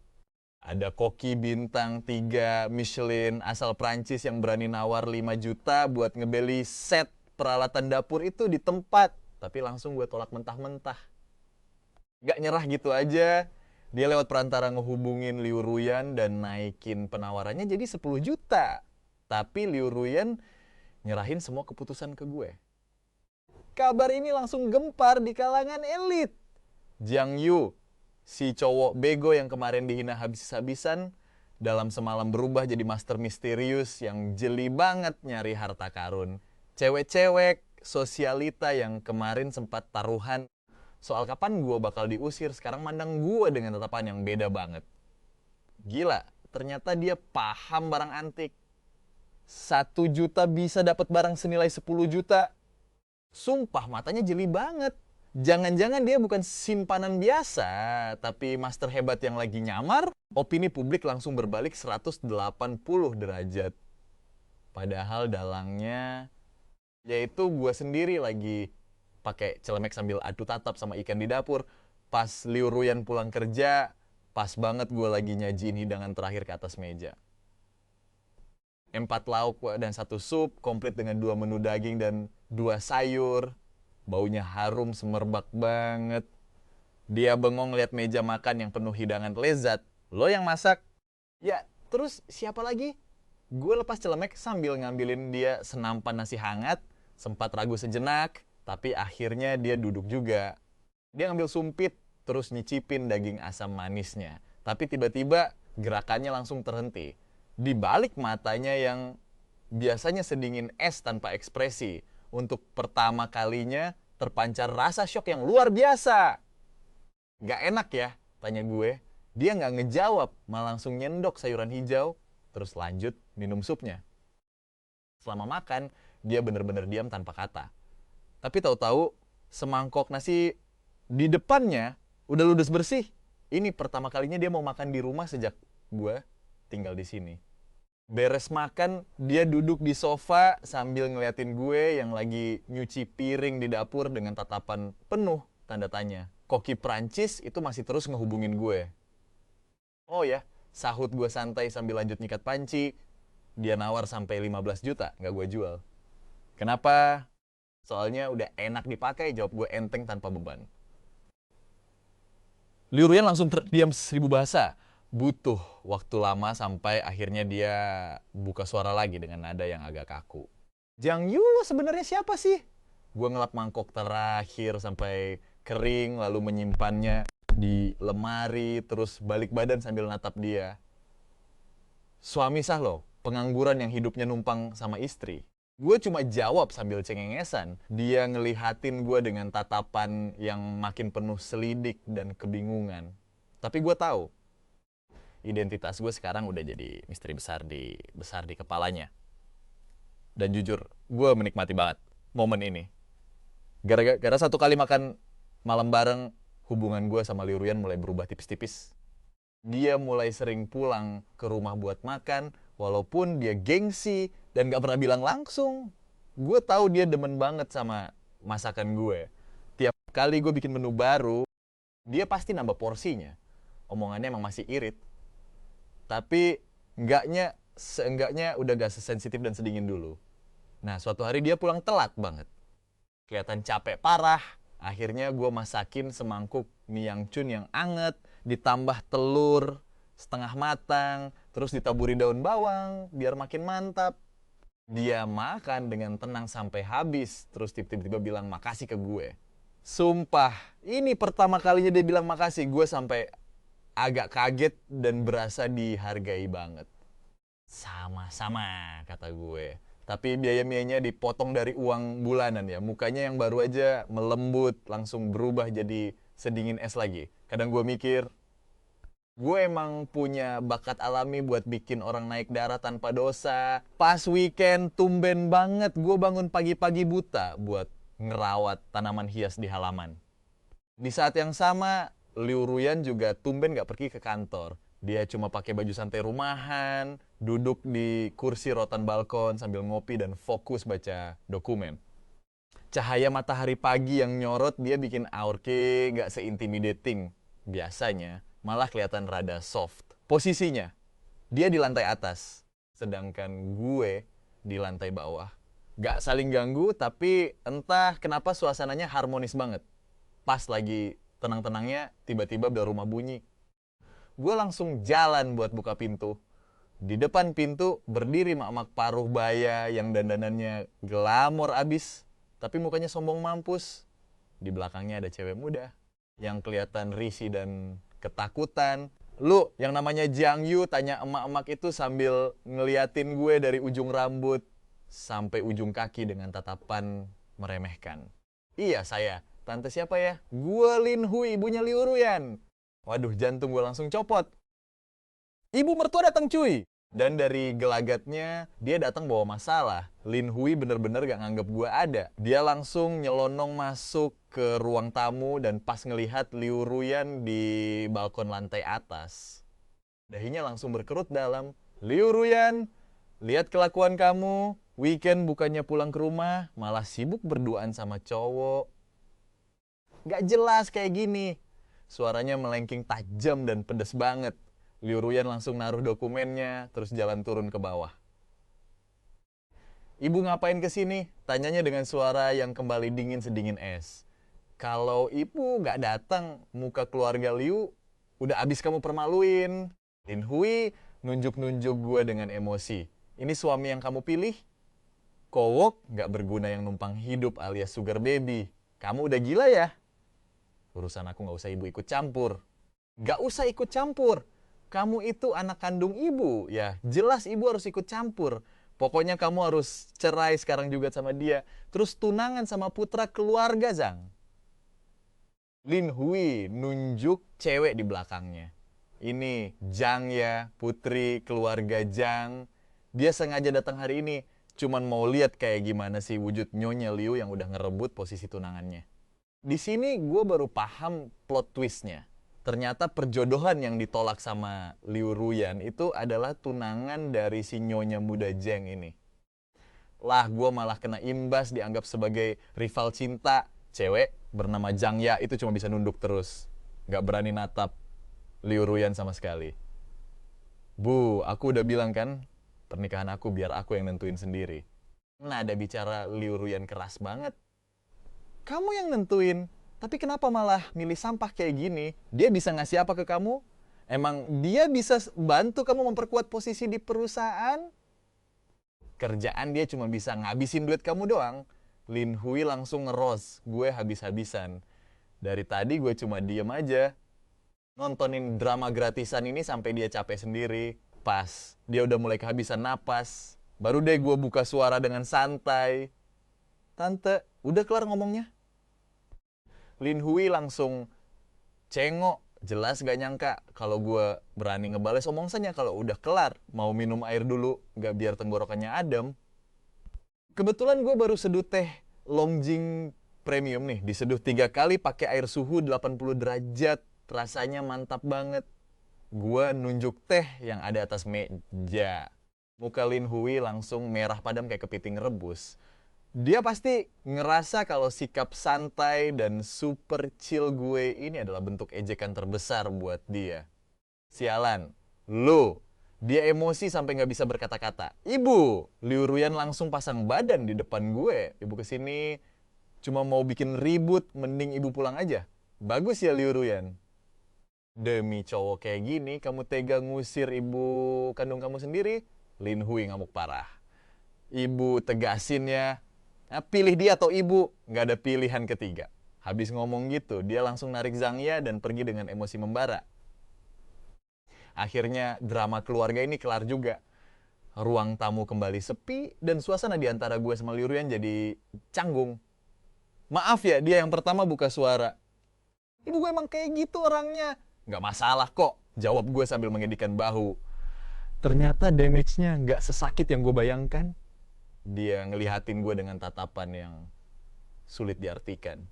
Ada koki bintang 3 Michelin asal Prancis yang berani nawar 5 juta buat ngebeli set peralatan dapur itu di tempat. Tapi langsung gue tolak mentah-mentah. Gak nyerah gitu aja. Dia lewat perantara ngehubungin Liu Ruyan dan naikin penawarannya jadi 10 juta. Tapi Liu Ruyan nyerahin semua keputusan ke gue. Kabar ini langsung gempar di kalangan elit. Jiang Yu, si cowok bego yang kemarin dihina habis-habisan, dalam semalam berubah jadi master misterius yang jeli banget nyari harta karun. Cewek-cewek sosialita yang kemarin sempat taruhan soal kapan gue bakal diusir, sekarang mandang gue dengan tatapan yang beda banget. Gila, ternyata dia paham barang antik. 1 juta bisa dapat barang senilai 10 juta. Sumpah, matanya jeli banget. Jangan-jangan dia bukan simpanan biasa, tapi master hebat yang lagi nyamar. Opini publik langsung berbalik 180 derajat. Padahal dalangnya, yaitu gue sendiri lagi pakai celemek sambil adu tatap sama ikan di dapur. Pas Liu Ruyan pulang kerja, pas banget gue lagi nyajiin hidangan terakhir ke atas meja. 4 lauk dan 1 sup, komplit dengan 2 menu daging dan 2 sayur. Baunya harum semerbak banget. Dia bengong lihat meja makan yang penuh hidangan lezat. Lo yang masak? Ya, terus siapa lagi? Gue lepas celemek sambil ngambilin dia senampan nasi hangat. Sempat ragu sejenak, tapi akhirnya dia duduk juga. Dia ngambil sumpit, terus nyicipin daging asam manisnya. Tapi tiba-tiba gerakannya langsung terhenti. Di balik matanya yang biasanya sedingin es tanpa ekspresi, untuk pertama kalinya terpancar rasa syok yang luar biasa. Gak enak ya, tanya gue. Dia gak ngejawab, malah langsung nyendok sayuran hijau, terus lanjut minum supnya. Selama makan, dia bener-bener diam tanpa kata. Tapi tahu-tahu semangkok nasi di depannya udah ludes bersih. Ini pertama kalinya dia mau makan di rumah sejak gue tinggal di sini. Beres makan, dia duduk di sofa sambil ngeliatin gue yang lagi nyuci piring di dapur dengan tatapan penuh tanda tanya. Koki Prancis itu masih terus ngehubungin gue. Oh ya, sahut gue santai sambil lanjut nyikat panci. Dia nawar sampai 15 juta, nggak gue jual. Kenapa? Soalnya udah enak dipakai, jawab gue enteng tanpa beban. Liu Ruyan langsung terdiam 1000 bahasa. Butuh waktu lama sampai akhirnya dia buka suara lagi dengan nada yang agak kaku. Jiang Yu, lo sebenarnya siapa sih? Gue ngelap mangkok terakhir sampai kering, lalu menyimpannya di lemari, terus balik badan sambil natap dia. Suami sah lo, pengangguran yang hidupnya numpang sama istri. Gue cuma jawab sambil cengengesan. Dia ngelihatin gue dengan tatapan yang makin penuh selidik dan kebingungan. Tapi gue tahu, identitas gue sekarang udah jadi misteri besar di kepalanya. Dan jujur, gue menikmati banget momen ini. Gara-gara 1 kali makan malam bareng, hubungan gue sama Liu Ruyan mulai berubah tipis-tipis. Dia mulai sering pulang ke rumah buat makan, walaupun dia gengsi dan gak pernah bilang langsung. Gue tahu dia demen banget sama masakan gue. Tiap kali gue bikin menu baru, dia pasti nambah porsinya. Omongannya emang masih irit. Tapi seenggaknya udah gak sesensitif dan sedingin dulu. Nah, suatu hari dia pulang telat banget. Kelihatan capek parah. Akhirnya gue masakin semangkuk mie yang cun yang anget, ditambah telur setengah matang, terus ditaburi daun bawang biar makin mantap. Dia makan dengan tenang sampai habis, terus tiba-tiba bilang makasih ke gue. Sumpah, ini pertama kalinya dia bilang makasih. Gue sampai agak kaget dan berasa dihargai banget. Sama-sama, kata gue. Tapi biaya-biayanya dipotong dari uang bulanan ya. Mukanya yang baru aja melembut, langsung berubah jadi sedingin es lagi. Kadang gue mikir, gue emang punya bakat alami buat bikin orang naik darah tanpa dosa. Pas weekend, tumben banget gue bangun pagi-pagi buta buat ngerawat tanaman hias di halaman. Di saat yang sama, Liu Ruyan juga tumben gak pergi ke kantor. Dia cuma pakai baju santai rumahan, duduk di kursi rotan balkon sambil ngopi dan fokus baca dokumen. Cahaya matahari pagi yang nyorot dia bikin Aurke gak se-intimidating biasanya, malah kelihatan rada soft. Posisinya, dia di lantai atas, sedangkan gue di lantai bawah. Gak saling ganggu, tapi entah kenapa suasananya harmonis banget. Pas lagi tenang-tenangnya, tiba-tiba bel rumah bunyi. Gue langsung jalan buat buka pintu. Di depan pintu berdiri mak-mak paruh baya yang dandanannya glamor abis, tapi mukanya sombong mampus. Di belakangnya ada cewek muda yang kelihatan risih dan ketakutan. Lu, yang namanya Jiang Yu, tanya emak-emak itu sambil ngeliatin gue dari ujung rambut sampai ujung kaki dengan tatapan meremehkan. Iya, saya. Tante siapa ya? Gue Lin Hui, ibunya Liu Ruyan. Waduh, jantung gue langsung copot. Ibu mertua datang cuy. Dan dari gelagatnya, dia datang bawa masalah. Lin Hui bener-bener gak nganggep gue ada. Dia langsung nyelonong masuk ke ruang tamu dan pas ngelihat Liu Ruyan di balkon lantai atas, dahinya langsung berkerut dalam. Liu Ruyan, lihat kelakuan kamu. Weekend bukannya pulang ke rumah, malah sibuk berduaan sama cowok. Gak jelas kayak gini. Suaranya melengking tajam dan pedes banget. Liu Ruyan langsung naruh dokumennya, terus jalan turun ke bawah. Ibu ngapain kesini? Tanyanya dengan suara yang kembali dingin sedingin es. Kalau ibu gak datang, muka keluarga Liu udah abis kamu permaluin. Lin Hui nunjuk-nunjuk gue dengan emosi. Ini suami yang kamu pilih? Kowok gak berguna yang numpang hidup alias sugar baby. Kamu udah gila ya? Urusan aku gak usah ibu ikut campur. Gak usah ikut campur. Kamu itu anak kandung ibu, ya jelas ibu harus ikut campur. Pokoknya kamu harus cerai sekarang juga sama dia. Terus tunangan sama putra keluarga Zhang. Lin Hui nunjuk cewek di belakangnya. Ini Zhang ya, putri keluarga Zhang. Dia sengaja datang hari ini, cuman mau lihat kayak gimana sih wujud Nyonya Liu yang udah ngerebut posisi tunangannya. Di sini gue baru paham plot twistnya. Ternyata perjodohan yang ditolak sama Liu Ruyan itu adalah tunangan dari si nyonya muda Zhang ini. Lah, gue malah kena imbas dianggap sebagai rival cinta. Cewek bernama Zhang Ya itu cuma bisa nunduk terus. Gak berani natap Liu Ruyan sama sekali. Bu, aku udah bilang kan, pernikahan aku biar aku yang nentuin sendiri. Nada bicara Liu Ruyan keras banget. Kamu yang nentuin? Tapi kenapa malah milih sampah kayak gini? Dia bisa ngasih apa ke kamu? Emang dia bisa bantu kamu memperkuat posisi di perusahaan? Kerjaan dia cuma bisa ngabisin duit kamu doang. Lin Hui langsung ngeros, gue habis-habisan. Dari tadi gue cuma diem aja. Nontonin drama gratisan ini sampai dia capek sendiri. Pas, dia udah mulai kehabisan napas. Baru deh gue buka suara dengan santai. Tante, udah kelar ngomongnya? Lin Hui langsung cengok, jelas gak nyangka kalau gue berani ngebales omongannya kalau udah kelar. Mau minum air dulu, gak biar tenggorokannya adem. Kebetulan gue baru seduh teh Longjing Premium nih, diseduh 3 kali pakai air suhu 80 derajat, rasanya mantap banget. Gue nunjuk teh yang ada atas meja. Muka Lin Hui langsung merah padam kayak kepiting rebus. Dia pasti ngerasa kalau sikap santai dan super chill gue ini adalah bentuk ejekan terbesar buat dia. Sialan, lu, dia emosi sampai nggak bisa berkata-kata. Ibu, Liu Ruyan langsung pasang badan di depan gue. Ibu kesini cuma mau bikin ribut, mending ibu pulang aja. Bagus ya Liu Ruyan. Demi cowok kayak gini, kamu tega ngusir ibu kandung kamu sendiri? Lin Hui ngamuk parah. Ibu tegasin ya. Nah, pilih dia atau ibu, nggak ada pilihan ketiga. Habis ngomong gitu, dia langsung narik Zangya dan pergi dengan emosi membara. Akhirnya drama keluarga ini kelar juga. Ruang tamu kembali sepi dan suasana di antara gue sama Liu Ruyan jadi canggung. Maaf ya, dia yang pertama buka suara. Ibu gue emang kayak gitu orangnya. Nggak masalah kok, jawab gue sambil mengedikkan bahu. Ternyata damage-nya nggak sesakit yang gue bayangkan. Dia ngelihatin gue dengan tatapan yang sulit diartikan.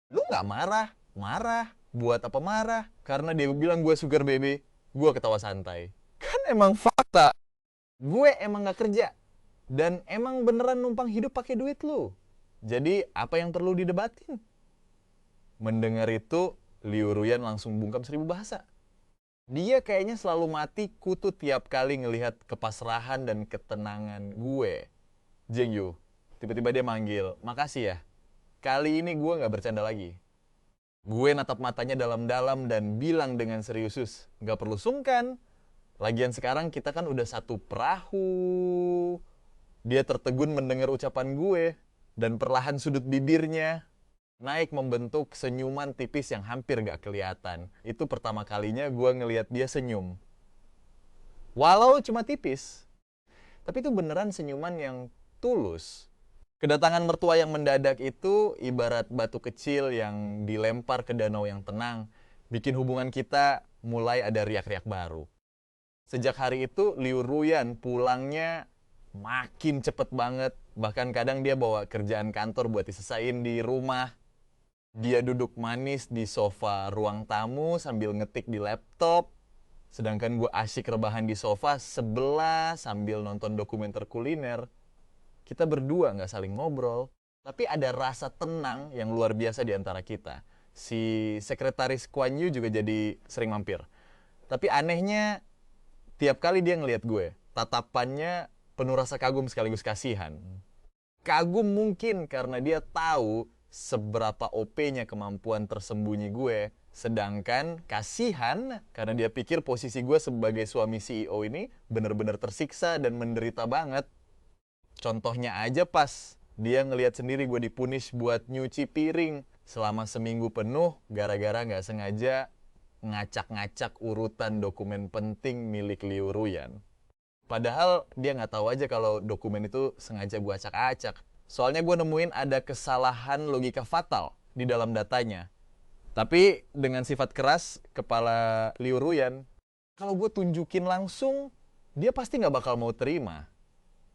Lu nggak marah? Marah. Buat apa marah? Karena dia bilang gue sugar baby. Gue ketawa santai. Kan emang fakta. Gue emang nggak kerja. Dan emang beneran numpang hidup pakai duit lu. Jadi apa yang perlu didebatin? Mendengar itu, Liu Ruyan langsung bungkam 1000 bahasa. Dia kayaknya selalu mati kutu tiap kali ngelihat kepasrahan dan ketenangan gue. Jeng Yu, tiba-tiba dia manggil, makasih ya. Kali ini gue gak bercanda lagi. Gue natap matanya dalam-dalam dan bilang dengan serius, gak perlu sungkan. Lagian sekarang kita kan udah satu perahu. Dia tertegun mendengar ucapan gue dan perlahan sudut bibirnya naik membentuk senyuman tipis yang hampir gak kelihatan. Itu pertama kalinya gue ngelihat dia senyum. Walau cuma tipis, tapi itu beneran senyuman yang tulus. Kedatangan mertua yang mendadak itu ibarat batu kecil yang dilempar ke danau yang tenang, bikin hubungan kita mulai ada riak-riak baru. Sejak hari itu, Liu Ruyan pulangnya makin cepet banget. Bahkan kadang dia bawa kerjaan kantor buat diselesain di rumah. Dia duduk manis di sofa ruang tamu sambil ngetik di laptop. Sedangkan gue asyik rebahan di sofa sebelah sambil nonton dokumenter kuliner. Kita berdua nggak saling ngobrol. Tapi ada rasa tenang yang luar biasa di antara kita. Si sekretaris Kuan Yu juga jadi sering mampir. Tapi anehnya, tiap kali dia ngelihat gue, tatapannya penuh rasa kagum sekaligus kasihan. Kagum mungkin karena dia tahu seberapa OP-nya kemampuan tersembunyi gue. Sedangkan kasihan karena dia pikir posisi gue sebagai suami CEO ini benar-benar tersiksa dan menderita banget. Contohnya aja pas dia ngelihat sendiri gue dipunish buat nyuci piring selama seminggu penuh gara-gara nggak sengaja ngacak-ngacak urutan dokumen penting milik Liu Ruyan. Padahal dia nggak tahu aja kalau dokumen itu sengaja gue acak-acak. Soalnya gue nemuin ada kesalahan logika fatal di dalam datanya. Tapi dengan sifat keras kepala Liu Ruyan, kalau gue tunjukin langsung, dia pasti nggak bakal mau terima.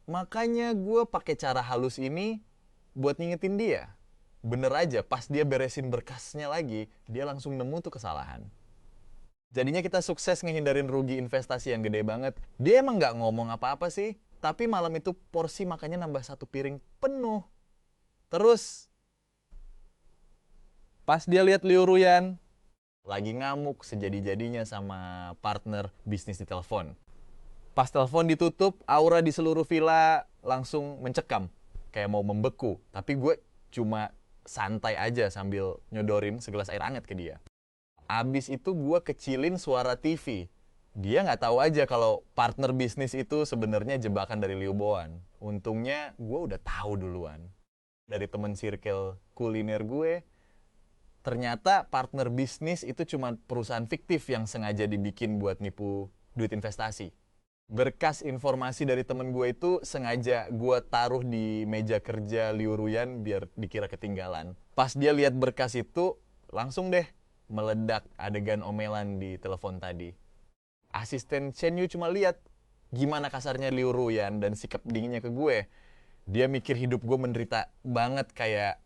Makanya gue pakai cara halus ini buat ngingetin dia. Bener aja, pas dia beresin berkasnya lagi, dia langsung nemu tuh kesalahan. Jadinya kita sukses ngehindarin rugi investasi yang gede banget. Dia emang nggak ngomong apa-apa sih. Tapi malam itu porsi makannya nambah 1 piring penuh. Terus, pas dia lihat Liu Ruyan lagi ngamuk sejadi-jadinya sama partner bisnis di telepon. Pas telepon ditutup, aura di seluruh villa langsung mencekam. Kayak mau membeku. Tapi gue cuma santai aja sambil nyodorin segelas air hangat ke dia. Abis itu gue kecilin suara TV. Dia nggak tahu aja kalau partner bisnis itu sebenarnya jebakan dari Liu Boan. Untungnya gue udah tahu duluan. Dari temen circle kuliner gue, ternyata partner bisnis itu cuma perusahaan fiktif yang sengaja dibikin buat nipu duit investasi. Berkas informasi dari temen gue itu sengaja gue taruh di meja kerja Liu Ruyan biar dikira ketinggalan. Pas dia lihat berkas itu, langsung deh meledak adegan omelan di telepon tadi. Asisten Chen Yu cuma lihat gimana kasarnya Liu Ruyan dan sikap dinginnya ke gue. Dia mikir hidup gue menderita banget kayak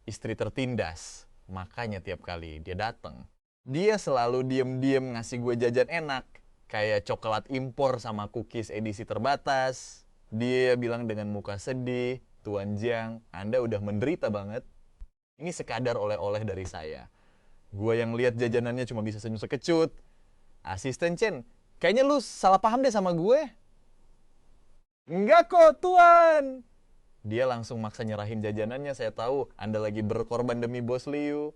istri tertindas. Makanya tiap kali dia datang, dia selalu diem-diem ngasih gue jajan enak. Kayak coklat impor sama cookies edisi terbatas. Dia bilang dengan muka sedih, Tuan Jiang, Anda udah menderita banget. Ini sekadar oleh-oleh dari saya. Gue yang lihat jajanannya cuma bisa senyum sekecut. Asisten Chen, kayaknya lu salah paham deh sama gue. Enggak kok, Tuan. Dia langsung maksa nyerahin jajanannya. Saya tahu Anda lagi berkorban demi bos Liu.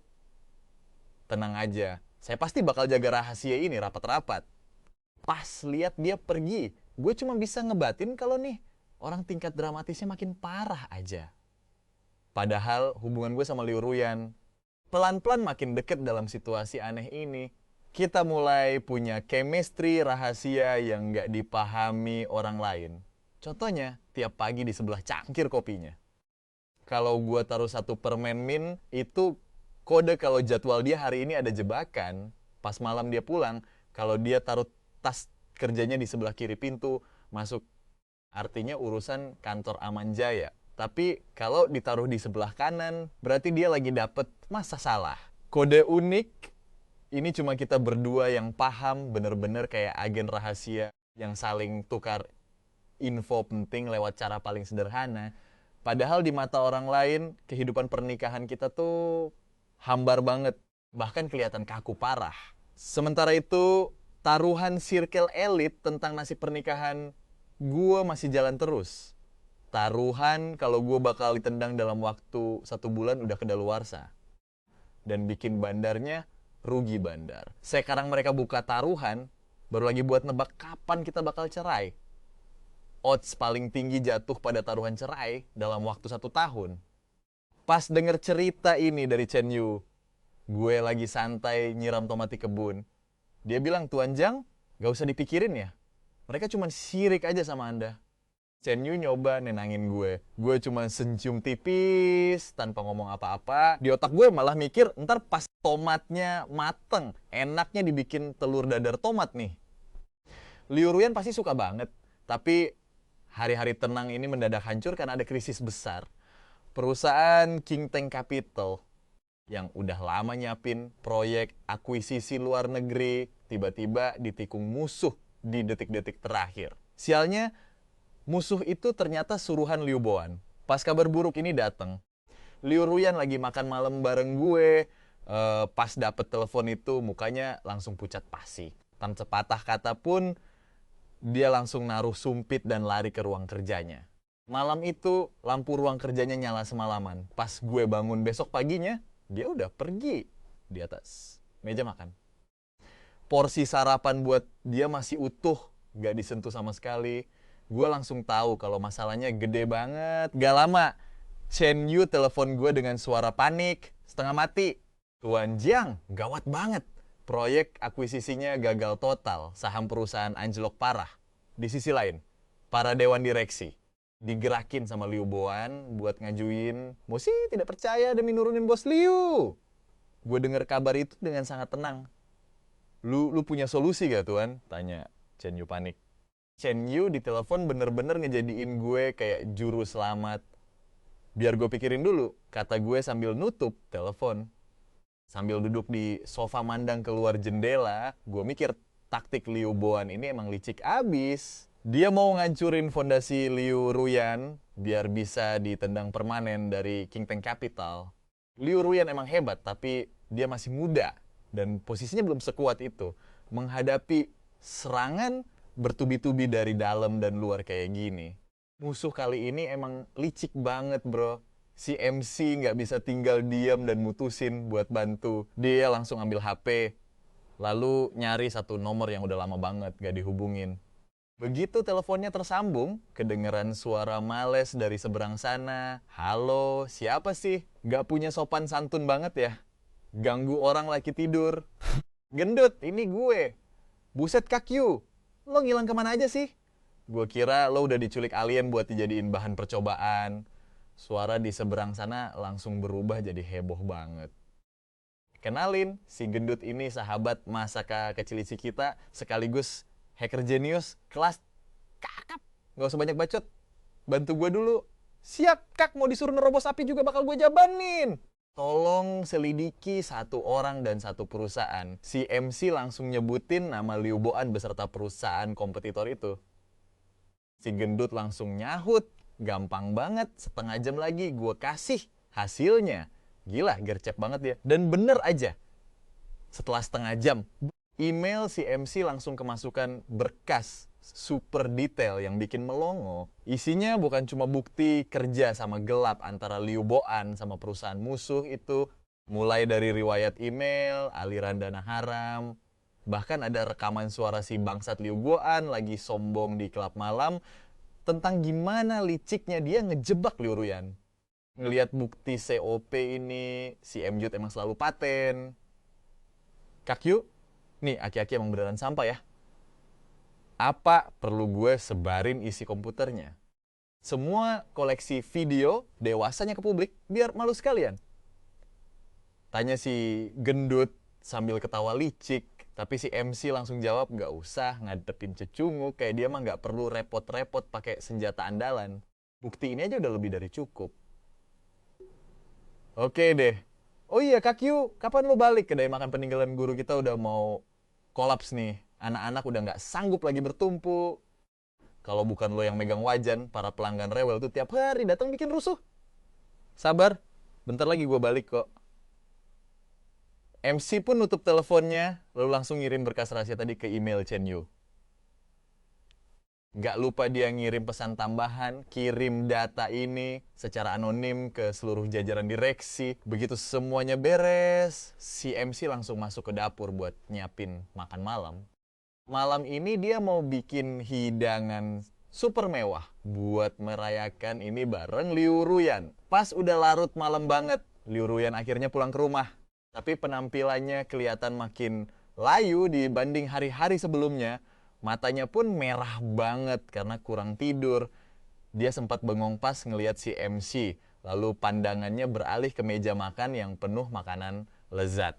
Tenang aja, saya pasti bakal jaga rahasia ini rapat-rapat. Pas lihat dia pergi, gue cuma bisa ngebatin kalau nih orang tingkat dramatisnya makin parah aja. Padahal hubungan gue sama Liu Ruyan pelan-pelan makin deket dalam situasi aneh ini. Kita mulai punya chemistry rahasia yang nggak dipahami orang lain. Contohnya, tiap pagi di sebelah cangkir kopinya. Kalau gue taruh satu permen mint, itu kode kalau jadwal dia hari ini ada jebakan. Pas malam dia pulang, kalau dia taruh tas kerjanya di sebelah kiri pintu, masuk. Artinya urusan kantor Aman Jaya. Tapi kalau ditaruh di sebelah kanan, berarti dia lagi dapet masa salah. Kode unik, ini cuma kita berdua yang paham, bener-bener kayak agen rahasia yang saling tukar info penting lewat cara paling sederhana. Padahal di mata orang lain, kehidupan pernikahan kita tuh hambar banget. Bahkan kelihatan kaku parah. Sementara itu, taruhan circle elit tentang nasib pernikahan gue masih jalan terus. Taruhan kalau gue bakal ditendang dalam waktu 1 bulan udah kedaluarsa. Dan bikin bandarnya rugi bandar. Sekarang mereka buka taruhan, baru lagi buat nebak kapan kita bakal cerai. Odds paling tinggi jatuh pada taruhan cerai dalam waktu 1 tahun. Pas denger cerita ini dari Chen Yu, gue lagi santai nyiram tomat di kebun. Dia bilang, Tuan Jang, gak usah dipikirin ya. Mereka cuma sirik aja sama Anda. Chen Yu nyoba nenangin gue. Gue cuma senyum tipis tanpa ngomong apa-apa. Di otak gue malah mikir, ntar pas tomatnya mateng, enaknya dibikin telur dadar tomat nih. Liu Ruyan pasti suka banget. Tapi hari-hari tenang ini mendadak hancur karena ada krisis besar. Perusahaan King Tank Capital yang udah lama nyiapin proyek akuisisi luar negeri, tiba-tiba ditikung musuh di detik-detik terakhir. Sialnya, musuh itu ternyata suruhan Liu Boan. Pas kabar buruk ini datang, Liu Ruyan lagi makan malam bareng gue. Pas dapet telepon itu, mukanya langsung pucat pasi. Tanpa sepatah kata pun, dia langsung naruh sumpit dan lari ke ruang kerjanya. Malam itu, lampu ruang kerjanya nyala semalaman. Pas gue bangun besok paginya, dia udah pergi di atas meja makan. Porsi sarapan buat dia masih utuh, gak disentuh sama sekali. Gue langsung tahu kalau masalahnya gede banget. Gak lama, Chen Yu telepon gue dengan suara panik, setengah mati. Tuan Jiang, gawat banget. Proyek akuisisinya gagal total, saham perusahaan anjlok parah. Di sisi lain, para dewan direksi digerakin sama Liu Boan buat ngajuin mosi tidak percaya demi nurunin bos Liu. Gue dengar kabar itu dengan sangat tenang. Lu punya solusi gak Tuan? Tanya Chen Yu panik. Chen Yu di telepon bener-bener ngejadiin gue kayak juru selamat. Biar gue pikirin dulu, kata gue sambil nutup telepon. Sambil duduk di sofa mandang keluar jendela, gue mikir taktik Liu Boan ini emang licik abis. Dia mau ngancurin fondasi Liu Ruyan biar bisa ditendang permanen dari King Tank Capital. Liu Ruyan emang hebat, tapi dia masih muda. Dan posisinya belum sekuat itu. Menghadapi serangan bertubi-tubi dari dalam dan luar kayak gini. Musuh kali ini emang licik banget bro. Si MC nggak bisa tinggal diam dan mutusin buat bantu. Dia langsung ambil HP. Lalu nyari satu nomor yang udah lama banget gak dihubungin. Begitu teleponnya tersambung, kedengeran suara males dari seberang sana. Halo, siapa sih? Gak punya sopan santun banget ya? Ganggu orang lagi tidur. Gendut, ini gue. Buset Kak Yu, lo ngilang kemana aja sih? Gue kira lo udah diculik alien buat dijadiin bahan percobaan. Suara di seberang sana langsung berubah jadi heboh banget. Kenalin, si gendut ini sahabat masa kecil isi kita, sekaligus hacker jenius kelas kakap. Gak usah banyak bacot. Bantu gue dulu. Siap Kak, mau disuruh nerobos api juga bakal gue jabanin. Tolong selidiki 1 orang dan 1 perusahaan. Si MC langsung nyebutin nama Liu Boan beserta perusahaan kompetitor itu. Si gendut langsung nyahut. Gampang banget, setengah jam lagi gue kasih hasilnya. Gila, gercep banget dia. Dan bener aja, setelah setengah jam, email si MC langsung kemasukan berkas super detail yang bikin melongo. Isinya bukan cuma bukti kerja sama gelap antara Liu Boan sama perusahaan musuh itu. Mulai dari riwayat email, aliran dana haram, bahkan ada rekaman suara si bangsat Liu Boan lagi sombong di klub malam tentang gimana liciknya dia ngejebak Liu Ruyan. Ngelihat bukti COP ini, si MJ emang selalu paten. Kak Yu, nih aki-aki emang beneran sampah ya. Apa perlu gue sebarin isi komputernya? Semua koleksi video dewasanya ke publik, biar malu sekalian. Tanya si gendut sambil ketawa licik, tapi si MC langsung jawab, nggak usah ngadepin cecungu, kayak dia mah nggak perlu repot-repot pakai senjata andalan. Bukti ini aja udah lebih dari cukup. Oke deh. Oh iya Kak Yu, kapan lo balik? Kedai makan peninggalan guru kita udah mau kolaps nih. Anak-anak udah nggak sanggup lagi bertumpu. Kalau bukan lo yang megang wajan, para pelanggan rewel tuh tiap hari datang bikin rusuh. Sabar, bentar lagi gue balik kok. MC pun nutup teleponnya, lalu langsung ngirim berkas rahasia tadi ke email Chen Yu. Gak lupa dia ngirim pesan tambahan, kirim data ini secara anonim ke seluruh jajaran direksi. Begitu semuanya beres, si MC langsung masuk ke dapur buat nyiapin makan malam. Malam ini dia mau bikin hidangan super mewah buat merayakan ini bareng Liu Ruyan. Pas udah larut malam banget, Liu Ruyan akhirnya pulang ke rumah. Tapi penampilannya kelihatan makin layu dibanding hari-hari sebelumnya. Matanya pun merah banget karena kurang tidur. Dia sempat bengong pas ngelihat si MC. Lalu pandangannya beralih ke meja makan yang penuh makanan lezat.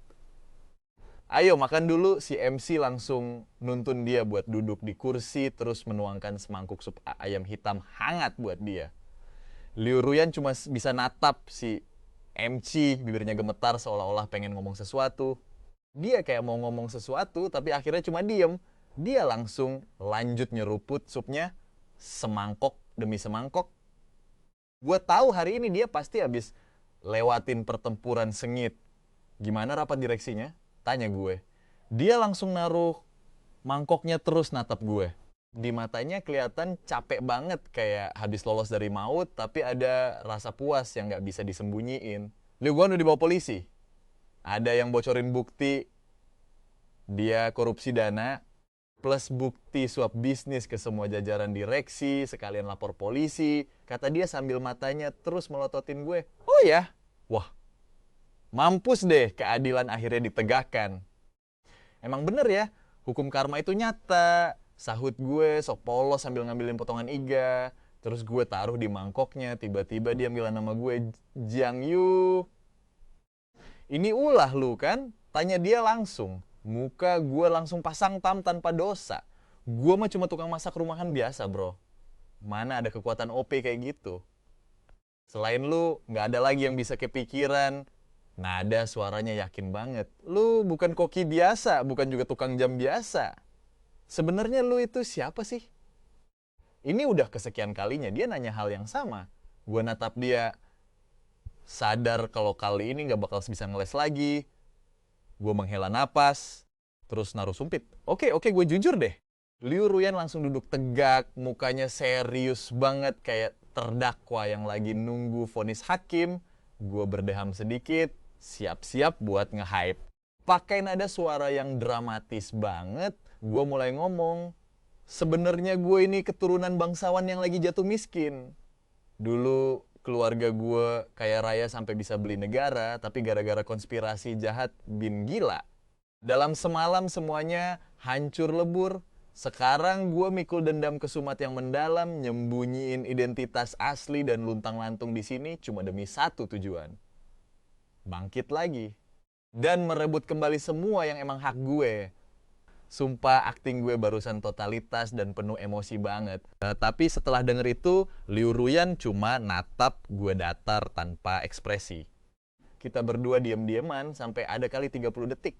Ayo makan dulu, si MC langsung nuntun dia buat duduk di kursi terus menuangkan semangkuk sup ayam hitam hangat buat dia. Liu Ruyan cuma bisa natap si MC, bibirnya gemetar seolah-olah pengen ngomong sesuatu. Dia kayak mau ngomong sesuatu tapi akhirnya cuma diem. Dia langsung lanjut nyeruput supnya semangkok demi semangkok. Gue tahu hari ini dia pasti habis lewatin pertempuran sengit. Gimana rapat direksinya? Tanya gue. Dia langsung naruh mangkoknya terus natap gue. Di matanya kelihatan capek banget kayak habis lolos dari maut tapi ada rasa puas yang gak bisa disembunyiin. Liu Guan udah dibawa polisi. Ada yang bocorin bukti dia korupsi dana plus bukti suap bisnis ke semua jajaran direksi, sekalian lapor polisi. Kata dia sambil matanya terus melototin gue. Oh ya? Wah, mampus deh, keadilan akhirnya ditegakkan. Emang bener ya, hukum karma itu nyata. Sahut gue, sok polos sambil ngambilin potongan iga. Terus gue taruh di mangkoknya, tiba-tiba dia bilang nama gue Jiang Yu. Ini ulah lu kan? Tanya dia langsung. Muka gue langsung pasang tam tanpa dosa. Gue mah cuma tukang masak rumahan biasa bro. Mana ada kekuatan OP kayak gitu. Selain lu, gak ada lagi yang bisa kepikiran. Nada suaranya yakin banget. Lu bukan koki biasa, bukan juga tukang jam biasa. Sebenarnya lu itu siapa sih? Ini udah kesekian kalinya dia nanya hal yang sama. Gue natap dia, sadar kalau kali ini gak bakal bisa ngeles lagi. Gue menghela napas, terus naruh sumpit. Oke, gue jujur deh. Liu Ruyan langsung duduk tegak, mukanya serius banget kayak terdakwa yang lagi nunggu vonis hakim. Gue berdeham sedikit, siap-siap buat nge-hype. Pakai nada suara yang dramatis banget, gue mulai ngomong. Sebenarnya gue ini keturunan bangsawan yang lagi jatuh miskin. Dulu keluarga gue kaya raya sampai bisa beli negara, tapi gara-gara konspirasi jahat bin gila. Dalam semalam semuanya hancur lebur. Sekarang gue mikul dendam kesumat yang mendalam, nyembunyiin identitas asli dan luntang-lantung di sini cuma demi satu tujuan. Bangkit lagi. Dan merebut kembali semua yang emang hak gue. Sumpah akting gue barusan totalitas dan penuh emosi banget. Tapi setelah denger itu, Liu Ruyan cuma natap gue datar tanpa ekspresi. Kita berdua diam-diaman sampai ada kali 30 detik.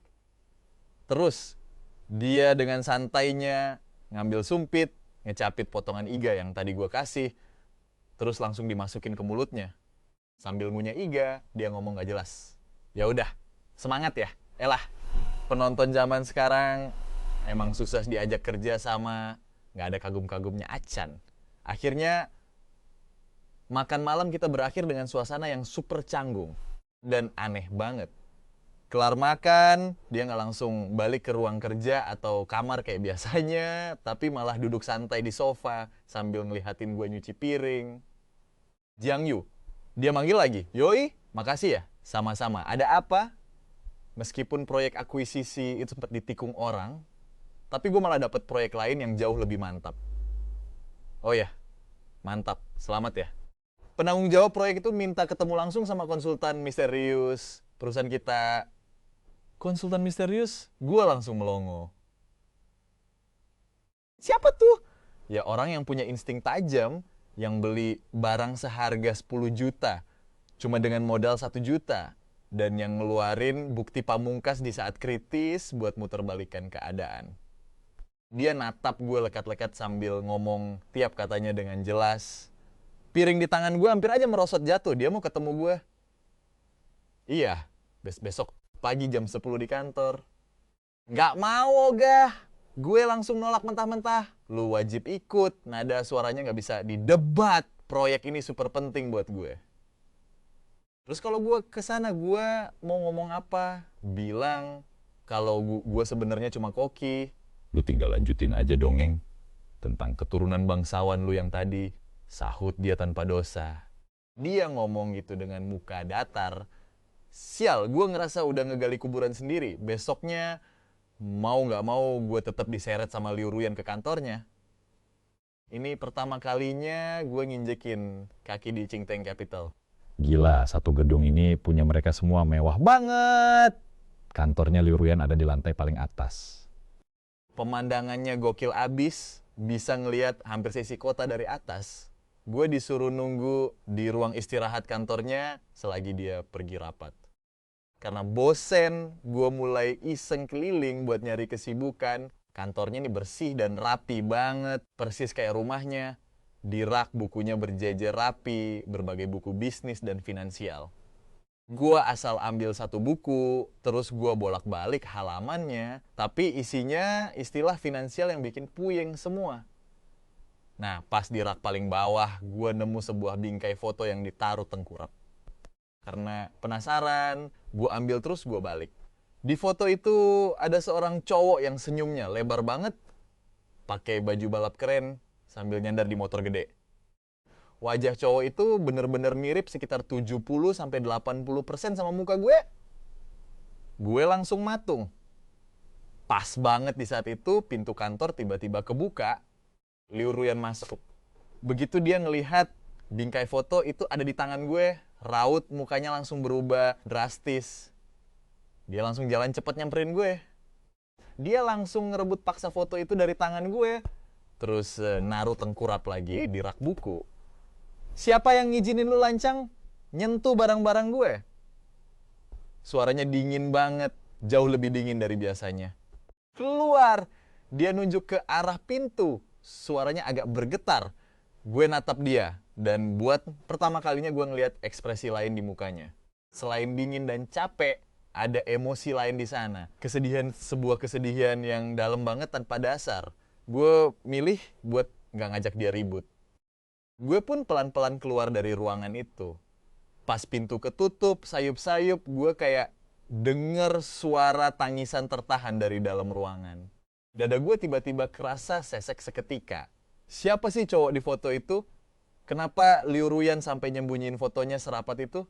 Terus, dia dengan santainya ngambil sumpit, ngecapit potongan iga yang tadi gue kasih, terus langsung dimasukin ke mulutnya. Sambil ngunyah iga, dia ngomong gak jelas. Ya udah, semangat ya. Elah, penonton zaman sekarang emang susah diajak kerja sama, nggak ada kagum-kagumnya acan. Akhirnya, makan malam kita berakhir dengan suasana yang super canggung. Dan aneh banget. Kelar makan, dia nggak langsung balik ke ruang kerja atau kamar kayak biasanya, tapi malah duduk santai di sofa sambil ngelihatin gue nyuci piring. Jiang Yu, Dia manggil lagi, "Yoi, makasih ya, sama-sama. Ada apa?" Meskipun proyek akuisisi itu sempat ditikung orang, tapi gue malah dapet proyek lain yang jauh lebih mantap. Oh ya, mantap. Selamat ya. Penanggung jawab proyek itu minta ketemu langsung sama konsultan misterius perusahaan kita. Konsultan misterius? Gue langsung melongo. Siapa tuh? Ya orang yang punya insting tajam, yang beli barang seharga 10 juta, cuma dengan modal 1 juta. Dan yang ngeluarin bukti pamungkas di saat kritis buat muterbalikan keadaan. Dia natap gue lekat-lekat sambil ngomong tiap katanya dengan jelas. Piring di tangan gue hampir aja merosot jatuh, dia mau ketemu gue. Iya, besok pagi jam 10 di kantor. Nggak mau, Ogah. Gue langsung nolak mentah-mentah. Lu wajib ikut, nada suaranya nggak bisa didebat. Proyek ini super penting buat gue. Terus kalau gue kesana, gue mau ngomong apa? Bilang kalau gue sebenarnya cuma koki. Lu tinggal lanjutin aja dongeng tentang keturunan bangsawan lu yang tadi. Sahut dia tanpa dosa. Dia ngomong gitu dengan muka datar. Sial, gue ngerasa udah ngegali kuburan sendiri. Besoknya mau nggak mau gue tetap diseret sama Liu Ruyan ke kantornya. Ini pertama kalinya gue nginjekin kaki di Qingteng Capital. Gila, satu gedung ini punya mereka semua mewah banget. Kantornya Liu Ruyan ada di lantai paling atas. Pemandangannya gokil abis, bisa ngelihat hampir sisi kota dari atas. Gue disuruh nunggu di ruang istirahat kantornya selagi dia pergi rapat. Karena bosen, gue mulai iseng keliling buat nyari kesibukan. Kantornya ini bersih dan rapi banget, persis kayak rumahnya. Di rak bukunya berjejer rapi, berbagai buku bisnis dan finansial. Gua asal ambil satu buku, terus gua bolak-balik halamannya, tapi isinya istilah finansial yang bikin puyeng semua. Nah, pas di rak paling bawah, gua nemu sebuah bingkai foto yang ditaruh tengkurap. Karena penasaran, gua ambil terus gua balik. Di foto itu ada seorang cowok yang senyumnya lebar banget, pakai baju balap keren, sambil nyandar di motor gede. Wajah cowok itu bener-bener mirip sekitar 70-80% sama muka gue. Gue langsung matung. Pas banget di saat itu pintu kantor tiba-tiba kebuka. Liu Ruyan masuk. Begitu dia ngelihat bingkai foto itu ada di tangan gue, raut mukanya langsung berubah drastis. Dia langsung jalan cepet nyamperin gue. Dia langsung ngerebut paksa foto itu dari tangan gue. Terus naruh tengkurap lagi di rak buku. Siapa yang ngizinin lu lancang nyentuh barang-barang gue? Suaranya dingin banget, jauh lebih dingin dari biasanya. Keluar, dia nunjuk ke arah pintu. Suaranya agak bergetar. Gue natap dia, dan buat pertama kalinya gue ngeliat ekspresi lain di mukanya. Selain dingin dan capek, ada emosi lain di sana. Kesedihan, sebuah kesedihan yang dalam banget tanpa dasar. Gue milih buat nggak ngajak dia ribut. Gue pun pelan-pelan keluar dari ruangan itu. Pas pintu ketutup, sayup-sayup, gue kayak denger suara tangisan tertahan dari dalam ruangan. Dada gue tiba-tiba kerasa sesek seketika. Siapa sih cowok di foto itu? Kenapa Liu Ruyan sampai nyembunyiin fotonya serapat itu?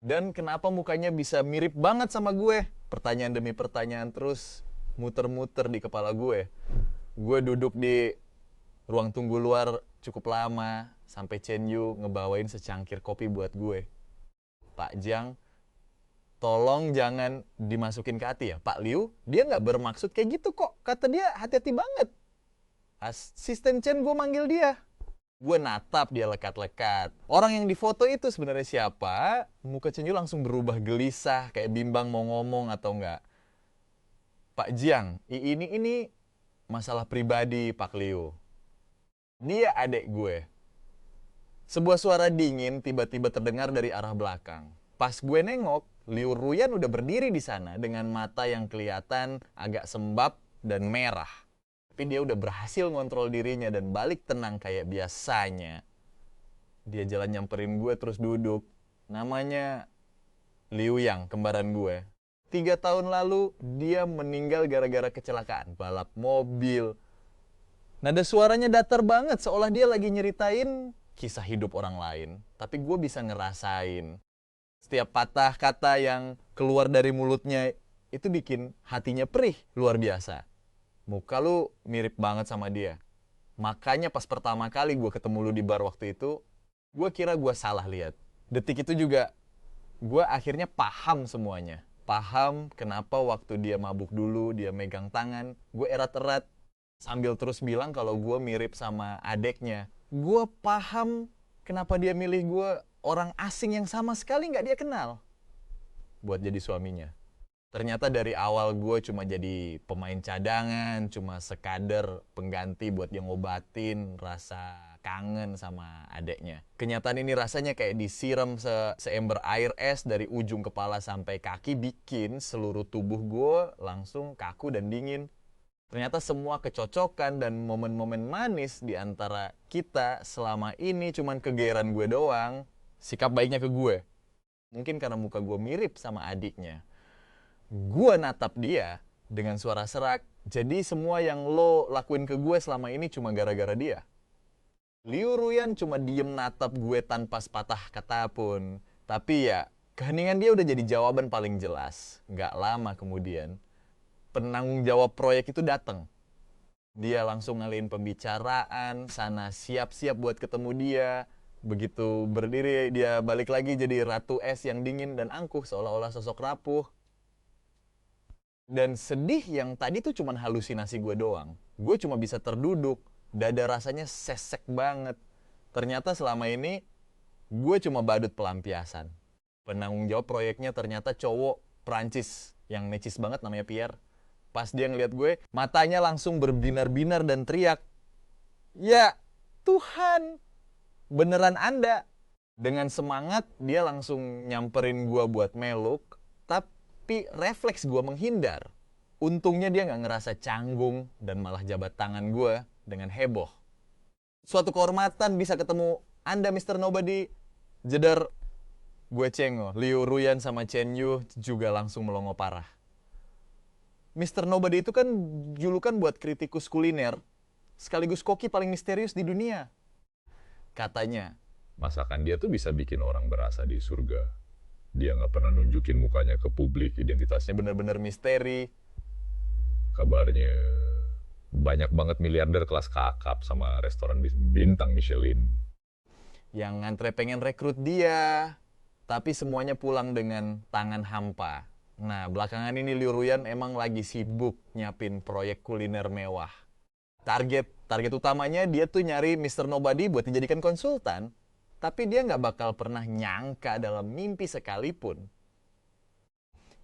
Dan kenapa mukanya bisa mirip banget sama gue? Pertanyaan demi pertanyaan terus muter-muter di kepala gue. Gue duduk di ruang tunggu luar cukup lama, sampai Chen Yu ngebawain secangkir kopi buat gue. Pak Jiang, tolong jangan dimasukin ke hati ya. Pak Liu, dia nggak bermaksud kayak gitu kok. Kata dia hati-hati banget. Asisten Chen gue manggil dia. Gue natap dia lekat-lekat. Orang yang difoto itu sebenarnya siapa? Muka Chen Yu langsung berubah gelisah, kayak bimbang mau ngomong atau enggak. Pak Jiang, ini masalah pribadi Pak Liu. Dia adik gue. Sebuah suara dingin tiba-tiba terdengar dari arah belakang. Pas gue nengok, Liu Ruyan udah berdiri di sana dengan mata yang kelihatan agak sembab dan merah. Tapi dia udah berhasil ngontrol dirinya dan balik tenang kayak biasanya. Dia jalan nyamperin gue terus duduk. Namanya Liu Yang, kembaran gue. 3 tahun lalu dia meninggal gara-gara kecelakaan balap mobil. Nada suaranya datar banget, seolah dia lagi nyeritain kisah hidup orang lain, tapi gue bisa ngerasain. Setiap patah kata yang keluar dari mulutnya itu bikin hatinya perih, luar biasa. Muka lu mirip banget sama dia. Makanya pas pertama kali gue ketemu lu di bar waktu itu, gue kira gue salah lihat. Detik itu juga, gue akhirnya paham semuanya. Paham kenapa waktu dia mabuk dulu, dia megang tangan, gue erat-erat. Sambil terus bilang kalau gue mirip sama adeknya. Gue paham kenapa dia milih gue, orang asing yang sama sekali nggak dia kenal, buat jadi suaminya. Ternyata dari awal gue cuma jadi pemain cadangan, cuma sekadar pengganti buat dia ngobatin rasa kangen sama adeknya. Kenyataan ini rasanya kayak disiram seember air es dari ujung kepala sampai kaki, bikin seluruh tubuh gue langsung kaku dan dingin. Ternyata semua kecocokan dan momen-momen manis di antara kita selama ini cuman kegeeran gue doang. Sikap baiknya ke gue. Mungkin karena muka gue mirip sama adiknya. Gue natap dia dengan suara serak. Jadi semua yang lo lakuin ke gue selama ini cuma gara-gara dia. Liu Ruyan cuma diem natap gue tanpa sepatah kata pun. Tapi ya, keheningan dia udah jadi jawaban paling jelas. Nggak lama kemudian, penanggung jawab proyek itu datang. Dia langsung ngalihin pembicaraan, sana siap-siap buat ketemu dia. Begitu berdiri, dia balik lagi jadi ratu es yang dingin dan angkuh, seolah-olah sosok rapuh. Dan sedih yang tadi tuh cuma halusinasi gue doang. Gue cuma bisa terduduk, dada rasanya sesek banget. Ternyata selama ini, gue cuma badut pelampiasan. Penanggung jawab proyeknya ternyata cowok Prancis yang necis banget namanya Pierre. Pas dia ngeliat gue, matanya langsung berbinar-binar dan teriak, "Ya Tuhan, beneran Anda?" Dengan semangat, dia langsung nyamperin gue buat meluk, tapi refleks gue menghindar. Untungnya dia nggak ngerasa canggung dan malah jabat tangan gue dengan heboh. "Suatu kehormatan bisa ketemu Anda, Mr. Nobody." Jeder gue cengok. Liu Ruyan sama Chen Yu juga langsung melongo parah. Mr. Nobody itu kan julukan buat kritikus kuliner, sekaligus koki paling misterius di dunia. Katanya, Masakan dia tuh bisa bikin orang berasa di surga. Dia nggak pernah nunjukin mukanya ke publik, identitasnya bener-bener misteri. kabarnya banyak banget miliarder kelas kakap sama restoran bintang Michelin. Yang ngantre pengen rekrut dia, tapi semuanya pulang dengan tangan hampa. Nah, belakangan ini Liu Ruyan emang lagi sibuk nyiapin proyek kuliner mewah. Target utamanya dia tuh nyari Mr. Nobody buat dijadikan konsultan, tapi dia nggak bakal pernah nyangka dalam mimpi sekalipun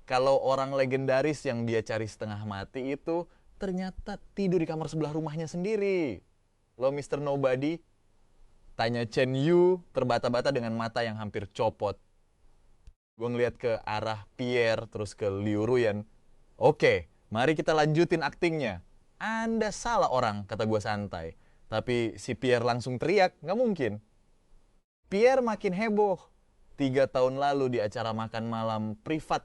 kalau orang legendaris yang dia cari setengah mati itu ternyata tidur di kamar sebelah rumahnya sendiri. "Lo Mr. Nobody?" tanya Chen Yu terbata-bata dengan mata yang hampir copot. Gue ngeliat ke arah Pierre terus ke Liu Ruyan. "Oke, mari kita lanjutin aktingnya." "Anda salah orang," kata gue santai. Tapi si Pierre langsung teriak, "Nggak mungkin." Pierre makin heboh. 3 tahun lalu di acara makan malam privat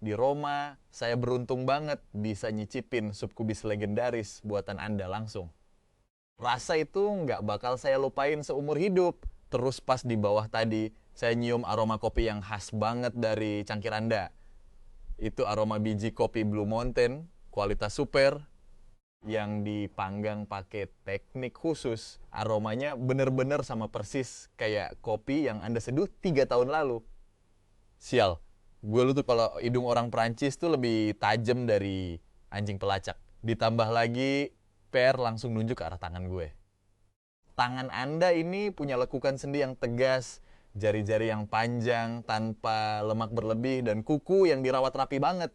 di Roma, saya beruntung banget bisa nyicipin sup kubis legendaris buatan Anda langsung. Rasa itu nggak bakal saya lupain seumur hidup. Terus pas di bawah tadi, saya nyium aroma kopi yang khas banget dari cangkir Anda. Itu aroma biji kopi Blue Mountain, kualitas super, yang dipanggang pakai teknik khusus. Aromanya bener-bener sama persis kayak kopi yang Anda seduh 3 tahun lalu. Sial, gue tuh kalau hidung orang Prancis tuh lebih tajam dari anjing pelacak. Ditambah lagi, Per langsung nunjuk ke arah tangan gue. "Tangan Anda ini punya lekukan sendi yang tegas, jari-jari yang panjang tanpa lemak berlebih, dan kuku yang dirawat rapi banget.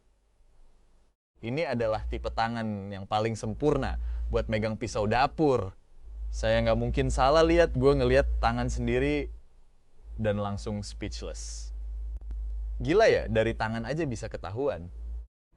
Ini adalah tipe tangan yang paling sempurna buat megang pisau dapur." Saya nggak mungkin salah lihat, gue ngelihat tangan sendiri dan langsung speechless. Gila ya, dari tangan aja bisa ketahuan.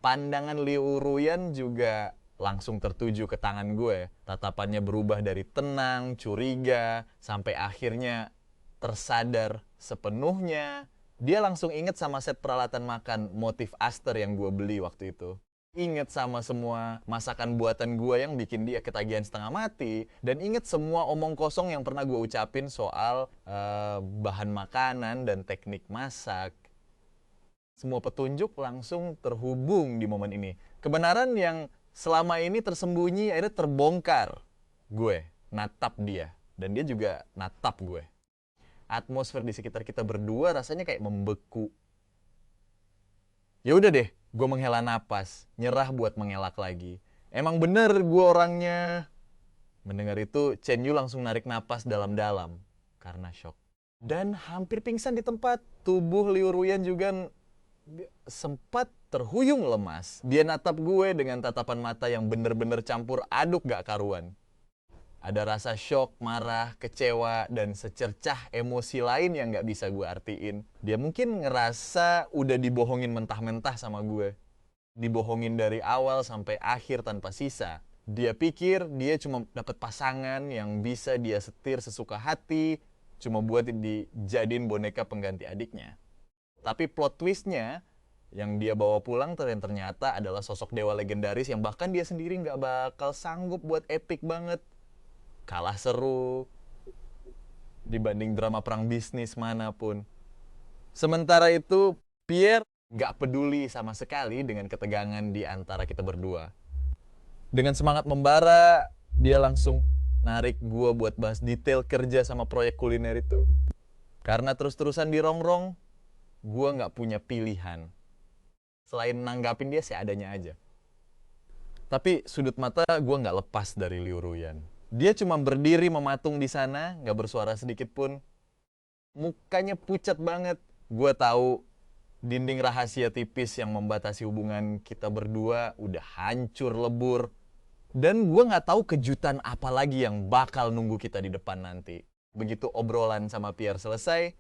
Pandangan Liu Ruyan juga langsung tertuju ke tangan gue. Tatapannya berubah dari tenang, curiga, sampai akhirnya tersadar sepenuhnya. Dia langsung inget sama set peralatan makan motif Aster yang gue beli waktu itu. Ingat sama semua masakan buatan gue yang bikin dia ketagihan setengah mati. Dan ingat semua omong kosong yang pernah gue ucapin soal bahan makanan dan teknik masak. Semua petunjuk langsung terhubung di momen ini. Kebenaran yang selama ini tersembunyi akhirnya terbongkar. Gue natap dia dan dia juga natap gue. Atmosfer di sekitar kita berdua rasanya kayak membeku. Ya udah deh, gue menghela napas, nyerah buat mengelak lagi. Emang bener gue orangnya. Mendengar itu, Chen Yu langsung narik napas dalam-dalam karena shock. Dan hampir pingsan di tempat. Tubuh Liu Ruyan juga sempat terhuyung lemas. Dia natap gue dengan tatapan mata yang bener-bener campur aduk gak karuan. Ada rasa shock, marah, kecewa, dan secercah emosi lain yang gak bisa gue artiin. Dia mungkin ngerasa udah dibohongin mentah-mentah sama gue. Dibohongin dari awal sampai akhir tanpa sisa. Dia pikir dia cuma dapat pasangan yang bisa dia setir sesuka hati, cuma buat dijadiin boneka pengganti adiknya. Tapi plot twistnya yang dia bawa pulang ternyata adalah sosok dewa legendaris yang bahkan dia sendiri gak bakal sanggup buat epic banget. Kalah seru dibanding drama perang bisnis manapun. Sementara itu, Pierre gak peduli sama sekali dengan ketegangan di antara kita berdua. Dengan semangat membara, dia langsung narik gua buat bahas detail kerja sama proyek kuliner itu. Karena terus-terusan dirongrong, gua gak punya pilihan selain nanggapin dia seadanya aja. Tapi sudut mata gua gak lepas dari Liu Ruyan. Dia cuma berdiri mematung di sana, gak bersuara sedikit pun. Mukanya pucat banget. Gue tahu dinding rahasia tipis yang membatasi hubungan kita berdua udah hancur lebur. Dan gue gak tahu kejutan apa lagi yang bakal nunggu kita di depan nanti. Begitu obrolan sama Pierre selesai,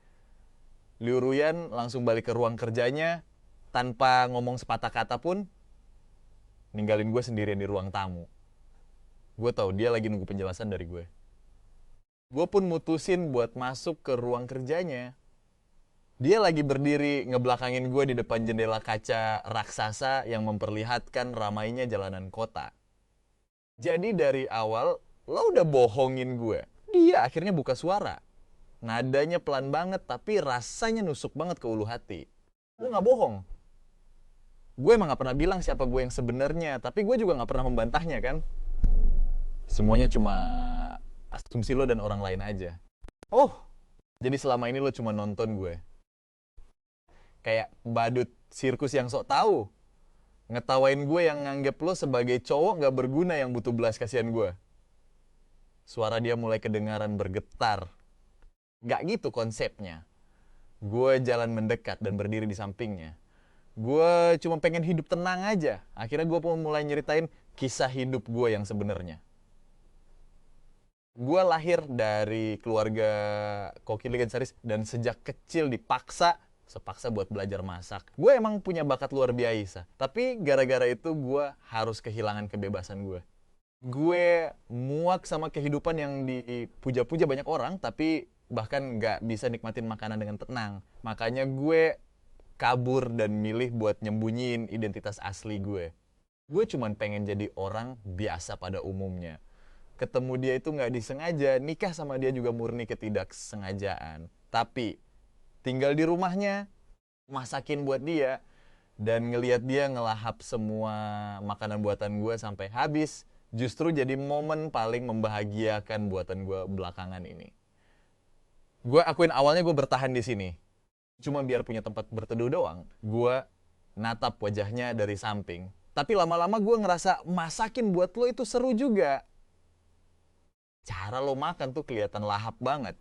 Liu Ruyan langsung balik ke ruang kerjanya tanpa ngomong sepatah kata pun, ninggalin gue sendirian di ruang tamu. Gue tahu dia lagi nunggu penjelasan dari gue. Gue pun mutusin buat masuk ke ruang kerjanya. Dia lagi berdiri ngebelakangin gue di depan jendela kaca raksasa yang memperlihatkan ramainya jalanan kota. Jadi dari awal, lo udah bohongin gue. Dia akhirnya buka suara. Nadanya pelan banget, tapi rasanya nusuk banget ke ulu hati. Lo gak bohong. Gue emang gak pernah bilang siapa gue yang sebenarnya, tapi gue juga gak pernah membantahnya kan. Semuanya cuma asumsi lo dan orang lain aja. Oh, jadi selama ini lo cuma nonton gue. Kayak badut sirkus yang sok tahu. Ngetawain gue yang nganggep lo sebagai cowok gak berguna yang butuh belas kasihan gue. Suara dia mulai kedengaran bergetar. Gak gitu konsepnya. Gue jalan mendekat dan berdiri di sampingnya. Gue cuma pengen hidup tenang aja. Akhirnya gue pun mulai nyeritain kisah hidup gue yang sebenarnya. Gue lahir dari keluarga koki legendaris dan sejak kecil sepaksa buat belajar masak. Gue emang punya bakat luar biasa, tapi gara-gara itu gue harus kehilangan kebebasan gue. Gue muak sama kehidupan yang dipuja-puja banyak orang, tapi bahkan gak bisa nikmatin makanan dengan tenang. Makanya gue kabur dan milih buat nyembunyiin identitas asli gue. Gue cuman pengen jadi orang biasa pada umumnya. Ketemu dia itu nggak disengaja, nikah sama dia juga murni ketidaksengajaan. Tapi tinggal di rumahnya, masakin buat dia, dan ngelihat dia ngelahap semua makanan buatan gue sampai habis, justru jadi momen paling membahagiakan buatan gue belakangan ini. Gue akuin awalnya gue bertahan di sini, cuma biar punya tempat berteduh doang. Gue natap wajahnya dari samping. Tapi lama-lama gue ngerasa masakin buat lo itu seru juga. Cara lo makan tuh kelihatan lahap banget.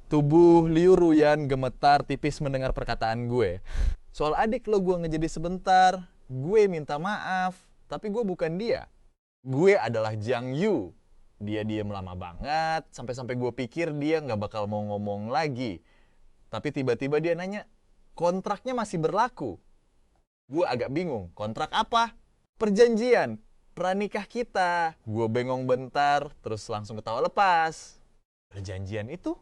Tubuh Liu Ruyan gemetar tipis mendengar perkataan gue. Soal adik lo gue ngejadi sebentar, gue minta maaf, tapi gue bukan dia. Gue adalah Jiang Yu. Dia diem lama banget, sampai-sampai gue pikir dia gak bakal mau ngomong lagi. Tapi tiba-tiba dia nanya, kontraknya masih berlaku. Gue agak bingung, kontrak apa? Perjanjian. Pranikah kita. Gue bengong bentar, terus langsung ketawa lepas. Perjanjian itu?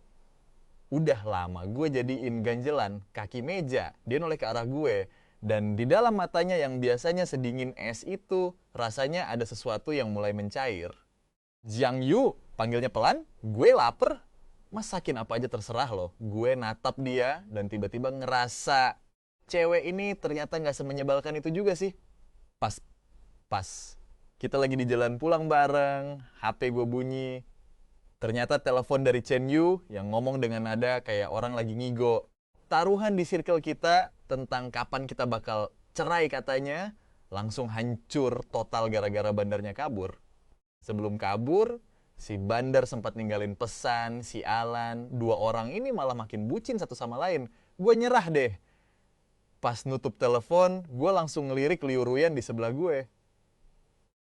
Udah lama gue jadiin ganjelan kaki meja. Dia noleh ke arah gue. Dan di dalam matanya yang biasanya sedingin es itu, rasanya ada sesuatu yang mulai mencair. Jiang Yu, panggilnya pelan, gue lapar. Masakin apa aja terserah loh. Gue natap dia dan tiba-tiba ngerasa cewek ini ternyata nggak semenyebalkan itu juga sih. Pas. Kita lagi di jalan pulang bareng, HP gue bunyi. Ternyata telepon dari Chen Yu yang ngomong dengan nada kayak orang lagi ngigo. Taruhan di circle kita tentang kapan kita bakal cerai katanya, langsung hancur total gara-gara Bandarnya kabur. Sebelum kabur, si Bandar sempat ninggalin pesan, si Alan, dua orang ini malah makin bucin satu sama lain. Gue nyerah deh. Pas nutup telepon, gue langsung ngelirik Liu Ruyan di sebelah gue.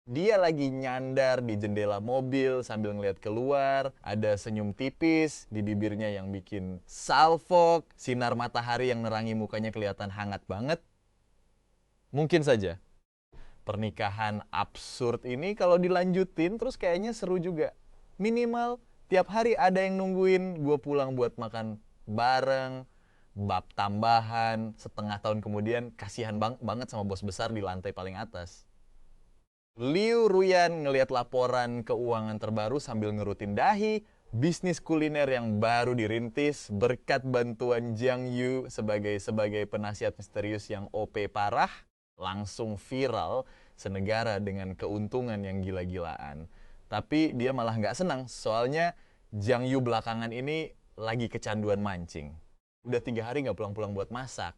Dia lagi nyandar di jendela mobil sambil ngeliat keluar, ada senyum tipis di bibirnya yang bikin salfok, sinar matahari yang nerangi mukanya kelihatan hangat banget. Mungkin saja pernikahan absurd ini kalau dilanjutin terus kayaknya seru juga. Minimal tiap hari ada yang nungguin gue pulang buat makan bareng, bab tambahan, setengah tahun kemudian kasihan banget sama bos besar di lantai paling atas. Liu Ruyan ngelihat laporan keuangan terbaru sambil ngerutin dahi, bisnis kuliner yang baru dirintis berkat bantuan Jiang Yu sebagai penasihat misterius yang OP parah, langsung viral senegara dengan keuntungan yang gila-gilaan. Tapi dia malah nggak senang, soalnya Jiang Yu belakangan ini lagi kecanduan mancing. Udah 3 hari nggak pulang-pulang buat masak.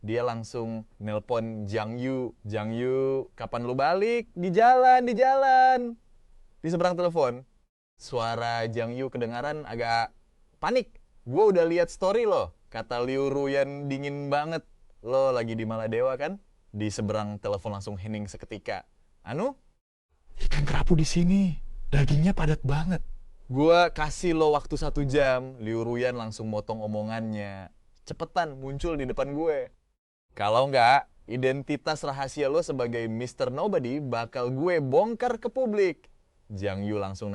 Dia langsung nelpon Jiang Yu. Jiang Yu, kapan lu balik? Di jalan. Di seberang telepon, suara Jiang Yu kedengaran agak panik. Gue udah lihat story lo, kata Liu Ruyan dingin banget. Lo lagi di Maladewa kan? Di seberang telepon langsung hening seketika. Anu? Ikan kerapu di sini, dagingnya padat banget. Gue kasih lo waktu 1 jam. Liu Ruyan langsung motong omongannya. Cepetan muncul di depan gue. Kalau nggak, identitas rahasia lo sebagai Mr. Nobody bakal gue bongkar ke publik. Jiang Yu langsung